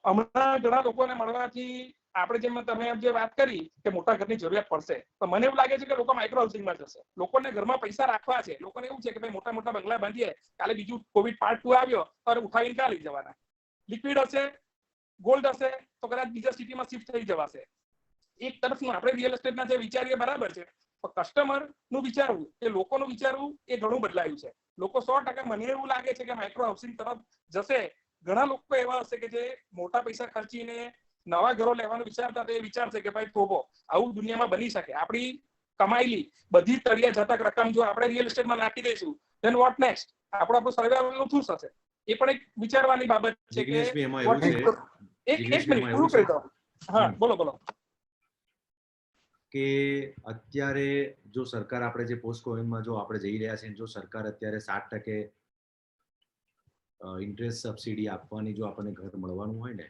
હમણાં ઘણા લોકોને મળવાથી આપણે જેમ તમે જે વાત કરી કે મોટા ઘરની જરૂરિયાત પડશે, તો મને એવું લાગે છે કે લોકો માઇક્રો હાઉસિંગમાં જશે. લોકોને ઘરમાં પૈસા રાખવા છે, લોકોને એવું છે કે ભાઈ મોટા મોટા બંગલા બાંધીએ, કાલે બીજું કોવિડ પાર્ટ 2 આવ્યો તો ઉઠાવીને ક્યાં લઈ જવાના? લિક્વિડ હશે, ગોલ્ડ હશે તો કદાચ બીજા સિટીમાં શિફ્ટ થઈ જવાશે. એક તરફનું આપણે રિયલ એસ્ટેટના જે વિચારીએ બરાબર છે, પણ કસ્ટમરનું વિચારવું, એ લોકોનું વિચારવું એ ઘણું બદલાયું છે. લોકો 100% મને એવું લાગે છે કે માઇક્રો હાઉસિંગ તરફ જશે. ઘણા લોકો એવા હશે કે જે મોટા પૈસા ખર્ચીને નવા ઘરો લેવાનું વિચારતા, તો એ વિચારશે કે ભાઈ થોભો આવું દુનિયામાં બની શકે. આપણી કમાયેલી બધી તળિયા જતક રકમ જો આપણે રિયલ એસ્ટેટમાં નાખી દઈશું, ધેન વોટ નેક્સ્ટ? આપણું સર્વાઈવલનું શું થશે? એ પણ એક વિચારવાની બાબત છે કે એક મિનિટ પૂરું કરી દો. હા, બોલો. કે અત્યારે જો સરકાર, આપણે જે પોસ્ટ કોવિડમાં જો આપણે જઈ રહ્યા છીએ, જો સરકાર અત્યારે 7% ઇન્ટરેસ્ટ સબસિડી આપવાની જો આપણને ઘર મળવાનું હોય ને,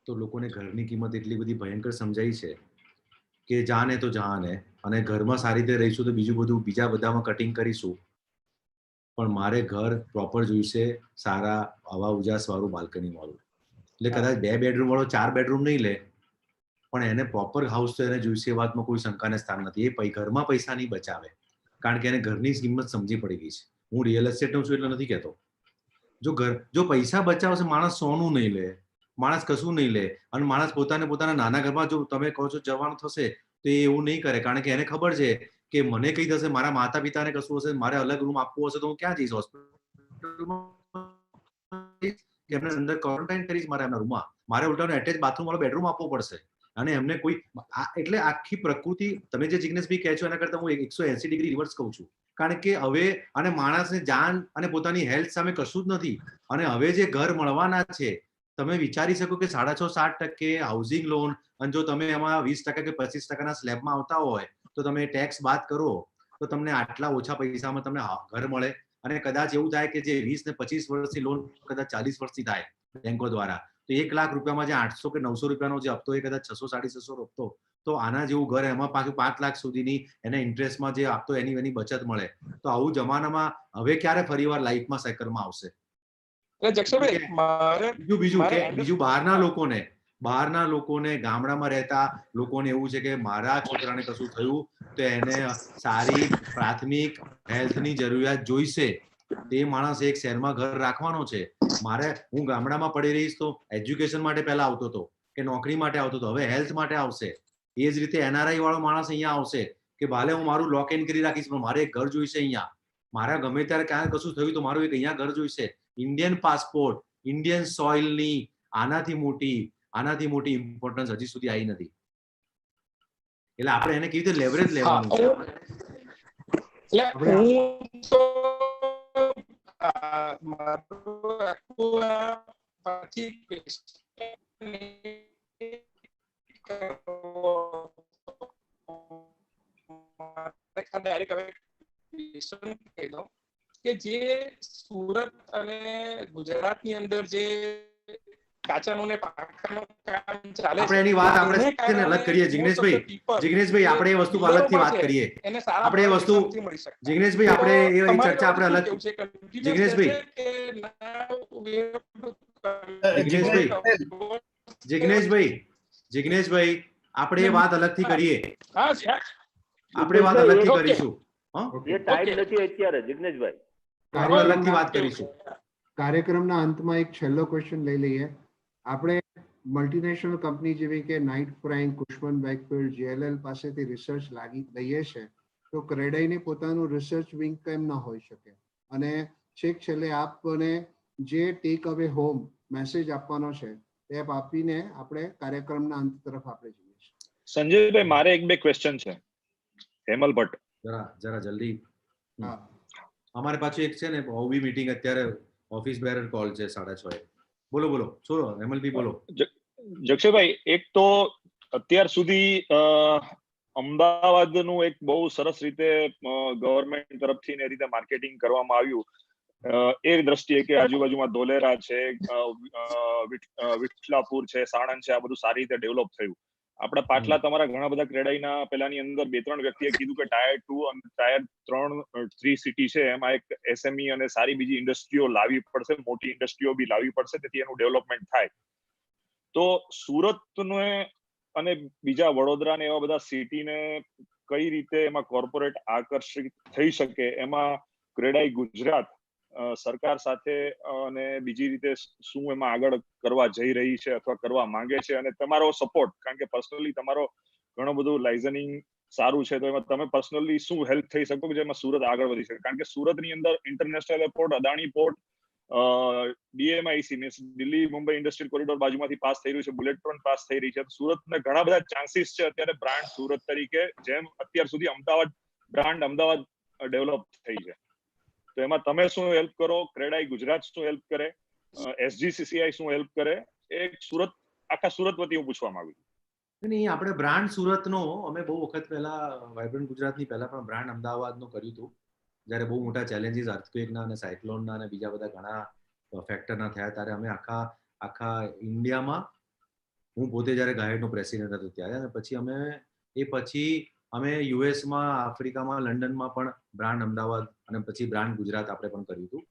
તો લોકોને ઘરની કિંમત એટલી બધી ભયંકર સમજાઈ છે કે જાને તો જાને, અને ઘરમાં સારી રીતે રહીશું તો બીજું બધું બીજા બધામાં કટિંગ કરીશું, પણ મારે ઘર પ્રોપર જોઈશે, સારા હવા ઉજાસ વાળું, બાલ્કની વાળું. એટલે કદાચ 2 બેડરૂમ વાળો 4 બેડરૂમ નહીં લે, પણ એને પ્રોપર હાઉસ તો એને જોઈશે, એ વાતમાં કોઈ શંકાને સ્થાન નથી. એ ઘરમાં પૈસા નહીં બચાવે, કારણ કે એને ઘરની કિંમત સમજી પડી ગઈ છે. હું રિયલ એસ્ટેટનો છું એટલે નથી કહેતો. જો પૈસા બચાવશે, માણસ સોનું નહીં લે, માણસ કશું નહીં લે, અને માણસ પોતાના નાના ઘરમાં જો તમે કહો છો જવાનું થશે તો એ એવું નહીં કરે, કારણ કે એને ખબર છે કે મને કઈ થશે, મારા માતા પિતાને કશું હશે, મારે અલગ રૂમ આપવો હશે તો હું ક્યાં જઈશ? હોસ્પિટલમાં એમને અંદર ક્વોરન્ટાઇન કરીશ મારા એમના રૂમમાં, મારે ઉલટાનો એટેચ બાથરૂમ વાળો બેડરૂમ આપવો પડશે. અને એમને કોઈ એટલે આખી પ્રકૃતિ, તમે જે જિગ્નેશભાઈ કહે છો એના કરતા હું 180 ડિગ્રી રિવર્સ કહું છું. કારણ કે હવે અને માણસને જાન અને પોતાની હેલ્થ સામે કશું જ નથી. અને હવે જે ઘર મળવાના છે, તમે વિચારી શકો કે 6.5-7% હાઉસિંગ લોન, અને જો તમે એમાં 20% કે 25% સ્લેબમાં આવતા હોય તો તમે ટેક્સ બાદ કરો તો તમને આટલા ઓછા પૈસામાં તમને ઘર મળે. અને કદાચ એવું થાય કે જે 20 ને 25 વર્ષની લોન કદાચ 40 વર્ષની થાય બેંકો દ્વારા, તો 1 લાખ રૂપિયામાં જે 800 કે 900 રૂપિયાનો જે હપ્તો એ કદાચ 600-650 હપ્તો, તો આના જેવું ઘર એમાં પાછું 5 લાખ સુધીની એના ઇન્ટરેસ્ટમાં જે આપતો એની બચત મળે. તો આવું જમાનામાં હવે ક્યારે ફરીવાર લાઈફમાં સાયકલમાં આવશે? બીજું બહારના લોકોને ગામડામાં રહેતા લોકોને એવું છે કે મારા છોકરાને કશું થયું તો એને સારી પ્રાથમિક હેલ્થની જરૂરિયાત જોઈશે, તે માણસ એક શહેરમાં ઘર રાખવાનો છે. મારે હું ગામડામાં પડી રહીશ તો એજ્યુકેશન માટે પહેલા આવતો હતો કે નોકરી માટે આવતો હતો, હવે હેલ્થ માટે આવશે. એ જ રીતે એનઆરઆઈ વાળો માણસ અહીંયા આવશે કે ભાલે હું મારું લોક ઇન કરી રાખીશ પણ મારે એક ઘર જોઈશે અહીંયા. મારા ગમે ત્યારે ક્યાં કશું થયું તો મારું એક અહીંયા ઘર જોઈશે. ઇન્ડિયન પાસપોર્ટ, ઇન્ડિયન સોઇલની આનાથી મોટી ઇમ્પોર્ટન્સ હજી સુધી આવી નથી. એટલે આપણે એને કેવી રીતે લેવરેજ લેવાનું છે? એટલે હું તો મારું આખું કે જે સુરત અને ગુજરાતની અંદર જે કાચાનું ને પાકાનું કામ ચાલે આપણે એની વાત આપણે અલગ કરીએ જિગ્નેશભાઈ આપણે એ વસ્તુ અલગથી વાત કરીએ. આપણે એ વસ્તુ જિગ્નેશભાઈ આપણે એ ચર્ચા આપણે અલગ જિગ્નેશભાઈ આપણે એ વાત અલગથી કરીએ. આપણે વાત અલગથી કરીશું. એ ટાઈમ નથી અત્યારે જિગ્નેશભાઈ, આપણે અલગથી વાત કરીશું. કાર્યક્રમના અંતમાં એક છેલ્લો ક્વેશ્ચન લઈ લઈએ. આપણે મલ્ટીનેશનલ કંપની જેવી કે નાઇટ ફ્રાન્ક, કુશમન વેકફિલ્ડ, જેએલએલ પાસેથી રિસર્ચ લઈએ છે તો ક્રેડાઈને પોતાનું રિસર્ચ વિંગ કેમ ન હોઈ શકે? અને છેક છેલ્લે આપને જે ટેક અવે હોમ મેસેજ આપવાનો છે તે આપીને આપણે કાર્યક્રમના અંત તરફ આપણે જઈએ છીએ. સંજયભાઈ મારે એક બે ક્વેશ્ચન છે. હેમલ ભટ્ટ જરા જલ્દી. અમારે પાછું એક છે ને ઓબી મીટિંગ અત્યારે ઓફિસ બેરર કોલ છે 6:30. બોલો શું હેમલભાઈ બોલો. જક્ષભાઈ એક તો અત્યાર સુધી અમદાવાદનું એક બહુ સરસ રીતે ગવર્મેન્ટ તરફથી એ રીતે માર્કેટિંગ કરવામાં આવ્યું એ દ્રષ્ટિએ કે આજુબાજુમાં ધોલેરા છે, વિઠલાપુર છે, સાણંદ છે, આ બધું સારી રીતે ડેવલપ થયું. આપણા પાટલા તમારા ઘણા બધા ક્રેડાઈના પેલાની અંદર 2-3 વ્યક્તિએ કીધું કે ટાયર 2 અને ટાયર 3 સિટી છે એમાં એક એસએમઈ અને સારી બીજી ઇન્ડસ્ટ્રીઓ લાવવી પડશે, મોટી ઇન્ડસ્ટ્રીઓ બી લાવવી પડશે, તેથી એનું ડેવલપમેન્ટ થાય. તો સુરતને અને બીજા વડોદરા ને એવા બધા સિટીને કઈ રીતે એમાં કોર્પોરેટ આકર્ષિત થઈ શકે એમાં ક્રેડાઈ ગુજરાત સરકાર સાથે અને બીજી રીતે શું એમાં આગળ કરવા જઈ રહી છે અથવા કરવા માંગે છે, અને તમારો સપોર્ટ, કારણ કે પર્સનલી તમારો ઘણો બધું લાઇઝનિંગ સારું છે, તો એમાં તમે પર્સનલી શું હેલ્પ થઈ શકો કે જેમાં સુરત આગળ વધી શકે? કારણ કે સુરતની અંદર international airport, Adani port, DMIC means Delhi Mumbai industrial corridor બાજુમાંથી પાસ થઈ રહ્યું છે, બુલેટ ટ્રેન પાસ થઈ રહી છે. સુરતને ઘણા બધા ચાન્સીસ છે અત્યારે બ્રાન્ડ સુરત તરીકે, જેમ અત્યાર સુધી અમદાવાદ ડેવલપ થઈ છે. તો એમાં તમે શું હેલ્પ કરો, ક્રેડાઈ ગુજરાત શું હેલ્પ કરે, એસજીસીસીઆઈ શું હેલ્પ કરે, એક સુરત આખા સુરત વતી હું પૂછવા માંગુ છું. નહીં, આપણે બ્રાન્ડ સુરતનો અમે બહુ વખત પહેલા વાઇબ્રન્ટ ગુજરાતની પહેલા પણ બ્રાન્ડ અમદાવાદનું કર્યું હતું, જ્યારે બહુ મોટા ચેલેન્જીસ અર્થક્વેકના અને સાયક્લોનના અને બીજા બધા ઘણા ફેક્ટરના થયા ત્યારે અમે આખા ઇન્ડિયામાં, હું પોતે જ્યારે ગાયડનો પ્રેસિડેન્ટ હતો ત્યારે, અને પછી અમે યુએસમાં, આફ્રિકામાં, લંડનમાં પણ બ્રાન્ડ અમદાવાદ અને પછી બ્રાન્ડ ગુજરાત આપણે પણ કર્યું હતું.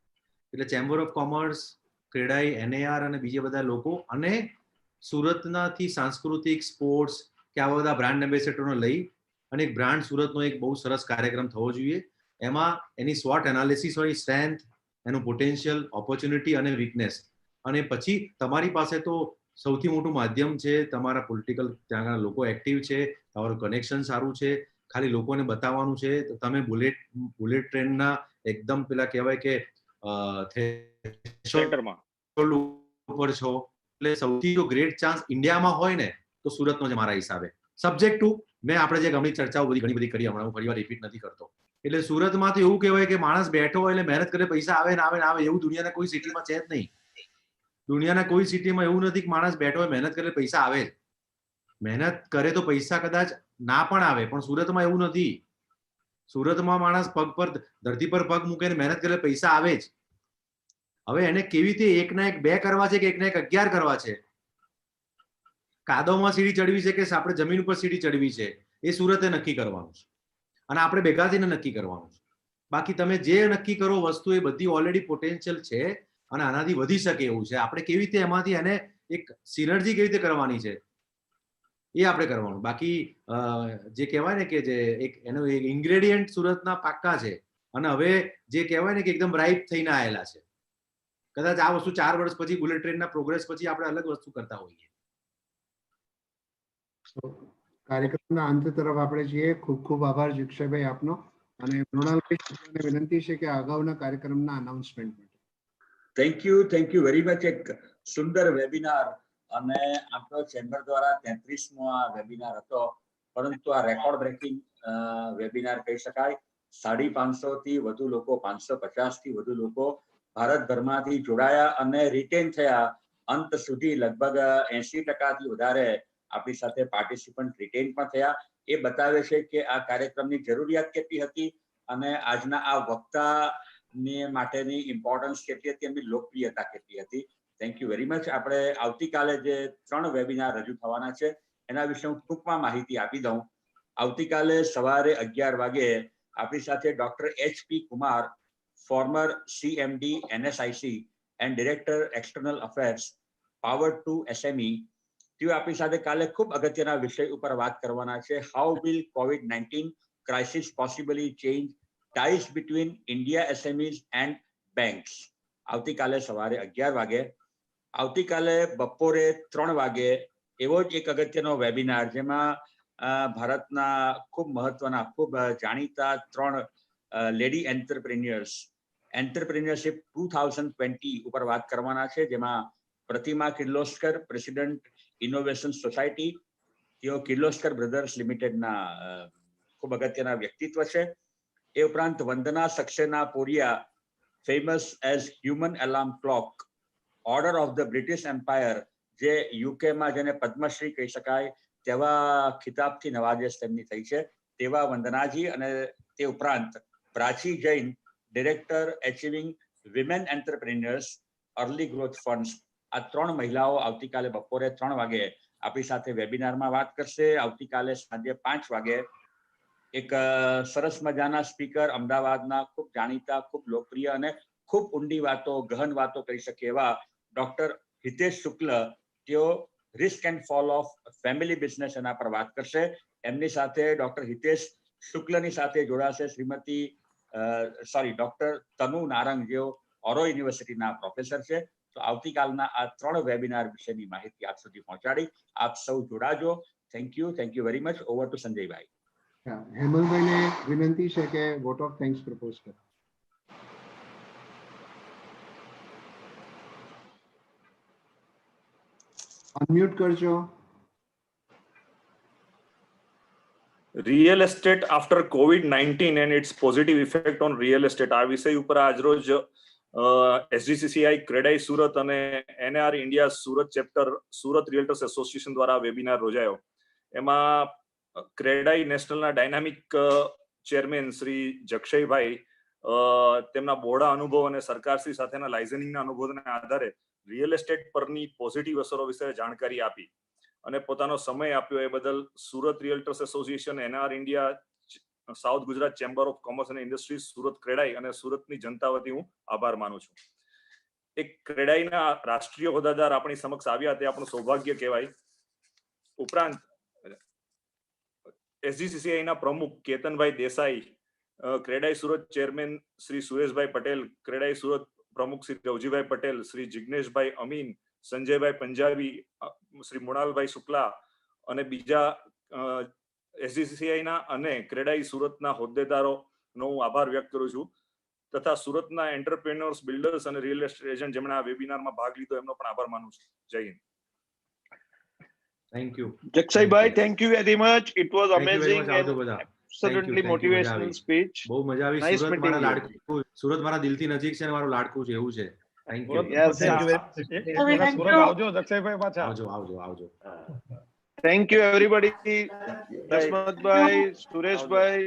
એટલે ચેમ્બર ઓફ કોમર્સ, ક્રેડાઈ, એનએઆર અને બીજા બધા લોકો અને સુરતનાથી સાંસ્કૃતિક, સ્પોર્ટ્સ કે આવા બધા બ્રાન્ડ એમ્બેસેડરને લઈ અને એક બ્રાન્ડ સુરતનો એક બહુ સરસ કાર્યક્રમ થવો જોઈએ. એમાં એની સ્વોટ એનાલિસિસ હોય, સ્ટ્રેન્થ, એનું પોટેન્શિયલ, ઓપોર્ચ્યુનિટી અને વીકનેસ, અને પછી તમારી પાસે તો સૌથી મોટું માધ્યમ છે તમારા પોલિટિકલ, ત્યાં લોકો એક્ટિવ છે, તમારું કનેક્શન સારું છે, ખાલી લોકોને બતાવવાનું છે. તમે બુલેટ ટ્રેનના એકદમ પેલા કહેવાય કે સેન્ટરમાં ઉપર છો, એટલે સૌથી જો ગ્રેટ ચાન્સ ઇન્ડિયામાં હોય ને તો સુરતનો છે મારા હિસાબે. સબ્જેક્ટ ટુ મેં આપણે જે ઘણી ચર્ચાઓ ઘણી બધી કરી, હમણાં હું ફરી વાર રિપીટ નથી કરતો. એટલે સુરતમાં તો એવું કહેવાય કે માણસ બેઠો હોય એટલે મહેનત કરે, પૈસા આવે ને આવે ને આવે, એવું દુનિયાના કોઈ સિટીમાં છે જ નહીં. દુનિયાના કોઈ સિટીમાં એવું નથી કે માણસ બેઠો હોય, મહેનત કરે, પૈસા આવે. મહેનત કરે તો પૈસા કદાચ ના પણ આવે, પણ સુરતમાં એવું નથી. સુરતમાં માણસ ધરતી પર પગ મૂકે ને મહેનત કરે, પૈસા આવે જ. હવે એને કેવી રીતે એકના એક 2 કરવા છે કે એકના એક 11 કરવા છે, કાદવમાં સીડી ચડવી છે કે આપણે જમીન ઉપર સીડી ચડવી છે, એ સુરતે નક્કી કરવાનું છે અને આપણે ભેગા થઈને નક્કી કરવાનું છે. બાકી તમે જે નક્કી કરો વસ્તુ એ બધી ઓલરેડી પોટેન્શિયલ છે અને આનાથી વધી શકે એવું છે. આપણે કેવી રીતે એમાંથી એને એક સિનર્જી કેવી રીતે કરવાની છે એ આપણે કરવાનું. બાકી જે કહેવાય ને કે જે એનો ઇન્ગ્રેડિયન્ટ સુરતના પાક્કા છે, અને હવે જે કહેવાય ને કે એકદમ રાઈપ થઈને આવેલા છે. કદાચ આ વસ્તુ 4 વર્ષ પછી બુલેટ ટ્રેનના પ્રોગ્રેસ પછી આપણે અલગ વસ્તુ કરતા હોઈએ. કાર્યક્રમના અંત તરફ આપણે છીએ. ખૂબ ખૂબ આભાર જક્ષયભાઈ આપનો. અને મૃણાલભાઈ શુક્લાને વિનંતી છે કે અગાઉના કાર્યક્રમના અનાઉન્સમેન્ટ માટે. Thank you very much. એક સુંદર વેબિનાર અને આપણો ચેમ્બર દ્વારા 33મો આ વેબિનાર હતો, પરંતુ આ રેકોર્ડ બ્રેકિંગ વેબિનાર કહી શકાય. 550 થી વધુ લોકો, 550 થી વધુ લોકો ભારતભરમાંથી જોડાયા અને રિટેન થયા. અંત સુધી લગભગ 80% થી વધારે આપણી સાથે પાર્ટિસિપન્ટ રિટેન પણ થયા. એ બતાવે છે કે આ કાર્યક્રમની જરૂરિયાત કેટલી હતી અને આજના આ વક્તાને માટેની ઇમ્પોર્ટન્સ કેટલી હતી, એમની લોકપ્રિયતા કેટલી હતી. Thank you very much. આપણે આવતીકાલે જે 3 વેબિનાર રજૂ થવાના છે એના વિશે હું ટૂંકમાં માહિતી આપી દઉં. આવતીકાલે સવારે 11 વાગે આપણી સાથે doctor HP Kumar, former CMD NSIC and director external affairs, power to SME, તેઓ આપણી સાથે કાલે ખૂબ અગત્યના વિષય ઉપર વાત કરવાના છે. How will COVID-19 crisis possibly change ties between India SMEs and banks. આવતીકાલે સવારે 11 વાગે. આવતીકાલે બપોરે 3 વાગે એવો જ એક અગત્યનો વેબિનાર, જેમાં ભારતના ખૂબ મહત્વના, ખૂબ જાણીતા 3 લેડી એન્ટરપ્રિન્યોરશિપ 2020 ઉપર વાત કરવાના છે, જેમાં પ્રતિમા કિર્લોસ્કર, પ્રેસિડેન્ટ ઇનોવેશન સોસાયટી, તેઓ કિર્લોસ્કર બ્રધર્સ લિમિટેડના ખૂબ અગત્યના વ્યક્તિત્વ છે. એ ઉપરાંત Vandana Saxena Poria, famous as human alarm clock, order of the British Empire, જે યુકેમાં જેને પદ્મશ્રી કહી શકાય તેવા ખિતાબથી નવાજેશ તેમની થઈ છે, તેવા વંદનાજી. અને તે ઉપરાંત Prachi Jain, director achieving women entrepreneurs early growth funds. આ 3 મહિલાઓ આવતીકાલે બપોરે 3 વાગે આપણી સાથે વેબિનારમાં વાત કરશે. આવતીકાલે સાંજે 5 વાગે એક સરસ મજાના સ્પીકર, અમદાવાદના ખૂબ જાણીતા, ખૂબ લોકપ્રિય અને ખૂબ ઊંડી વાતો, ગહન વાતો કરી શકે એવા ડોક્ટર હિતેશ શુક્લ, તેઓ risk and fall of family business એના પર વાત કરશે. એમની સાથે ડોક્ટર હિતેશ શુક્લની સાથે જોડાશે ડોક્ટર તનુ નારંગ, જેઓ ઓરો યુનિવર્સિટીના પ્રોફેસર છે. તો આવતીકાલના આ 3 વેબિનાર વિશેની માહિતી આપ સુધી પહોંચાડી. આપ સૌ જોડાજો. Thank you very much. Over to Sanjaybhai. હેમલભાઈને વિનંતી છે કે વોટ ઓફ થેન્ક્સ પ્રપોઝ કરે. અનમ્યુટ કરજો. Real estate after COVID-19 and its positive effect on real estate, આ વિષય ઉપર આજરોજ SGCCI, ક્રેડાઈ સુરત અને NAR India Surat chapter, Surat realtors association દ્વારા વેબિનાર યોજાયો. એમાં ક્રેડાઈ નેશનલના ડાયનામિક ચેરમેન શ્રી જક્ષયભાઈ તેમના બહોળા અનુભવ અને સરકારશ્રી સાથેના લાઇઝનિંગના અનુભવના આધારે રિયલ એસ્ટેટ પરની પોઝિટિવ અસરો વિશે જાણકારી આપી અને પોતાનો સમય આપ્યો. એ બદલ Surat realtors association, NAR India, south Gujarat chamber of commerce અને ઇન્ડસ્ટ્રીઝ, સુરત ક્રેડાઈ અને સુરતની જનતા વતી હું આભાર માનું છું. એક ક્રેડાઈના રાષ્ટ્રીય હોદ્દાદાર આપણી સમક્ષ આવ્યા, તે આપણું સૌભાગ્ય કહેવાય. ઉપરાંત SGCCI ના પ્રમુખ કેતનભાઈ દેસાઈ, ક્રેડાઈ સુરત ચેરમેન શ્રી સુરેશભાઈ પટેલ, ક્રેડાઈ સુરત પ્રમુખ શ્રી રવજીભાઈ પટેલ, શ્રી જિગ્નેશભાઈ અમીન, સંજયભાઈ પંજાબી, શ્રી મૃણાલભાઈ શુક્લા અને બીજા SGCCI ના અને ક્રેડાઈ સુરતના હોદ્દેદારોનો હું આભાર વ્યક્ત કરું છું. તથા સુરતના એન્ટરપ્રેન્યોર્સ, બિલ્ડર્સ અને રિયલ એસ્ટેટ એજન્ટ જેમણે આ વેબિનારમાં ભાગ લીધો, એમનો પણ આભાર માનું છું. જય Hind. Thank you Jakshaybhai, thank you very much. It was amazing and absolutely motivational speech. બહુ મજા આવી. Nice સુરત meeting મારા you. લાડકું, સુરત મારા દિલથી નજીક છે અને મારું લાડકું છે, એવું છે. Thank you. Yes, Thank you very much. Surat આવજો જક્ષયભાઈ, પાછા આવજો. thank you everybody. દશમતભાઈ, Sureshbhai,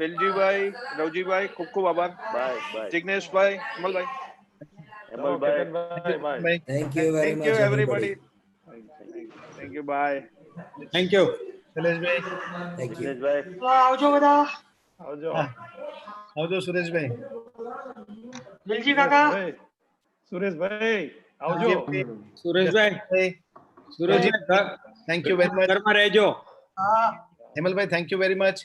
Veljibhai, Ravjibhai, ખૂબ ખૂબ આભાર. જિગ્નેશભાઈ, અમલભાઈ. Thank you very Thank much, you everybody. Thank you. Bye. Thank you. Sureshbhai. Thank you. આવજો બધા. આવજો સુરેશભાઈ. વેલજી કાકા. સુરેશભાઈ આવજો. Sureshbhai, Thank you very much. ઘરમાં રહેજો. હા. હેમલભાઈ, thank you very much.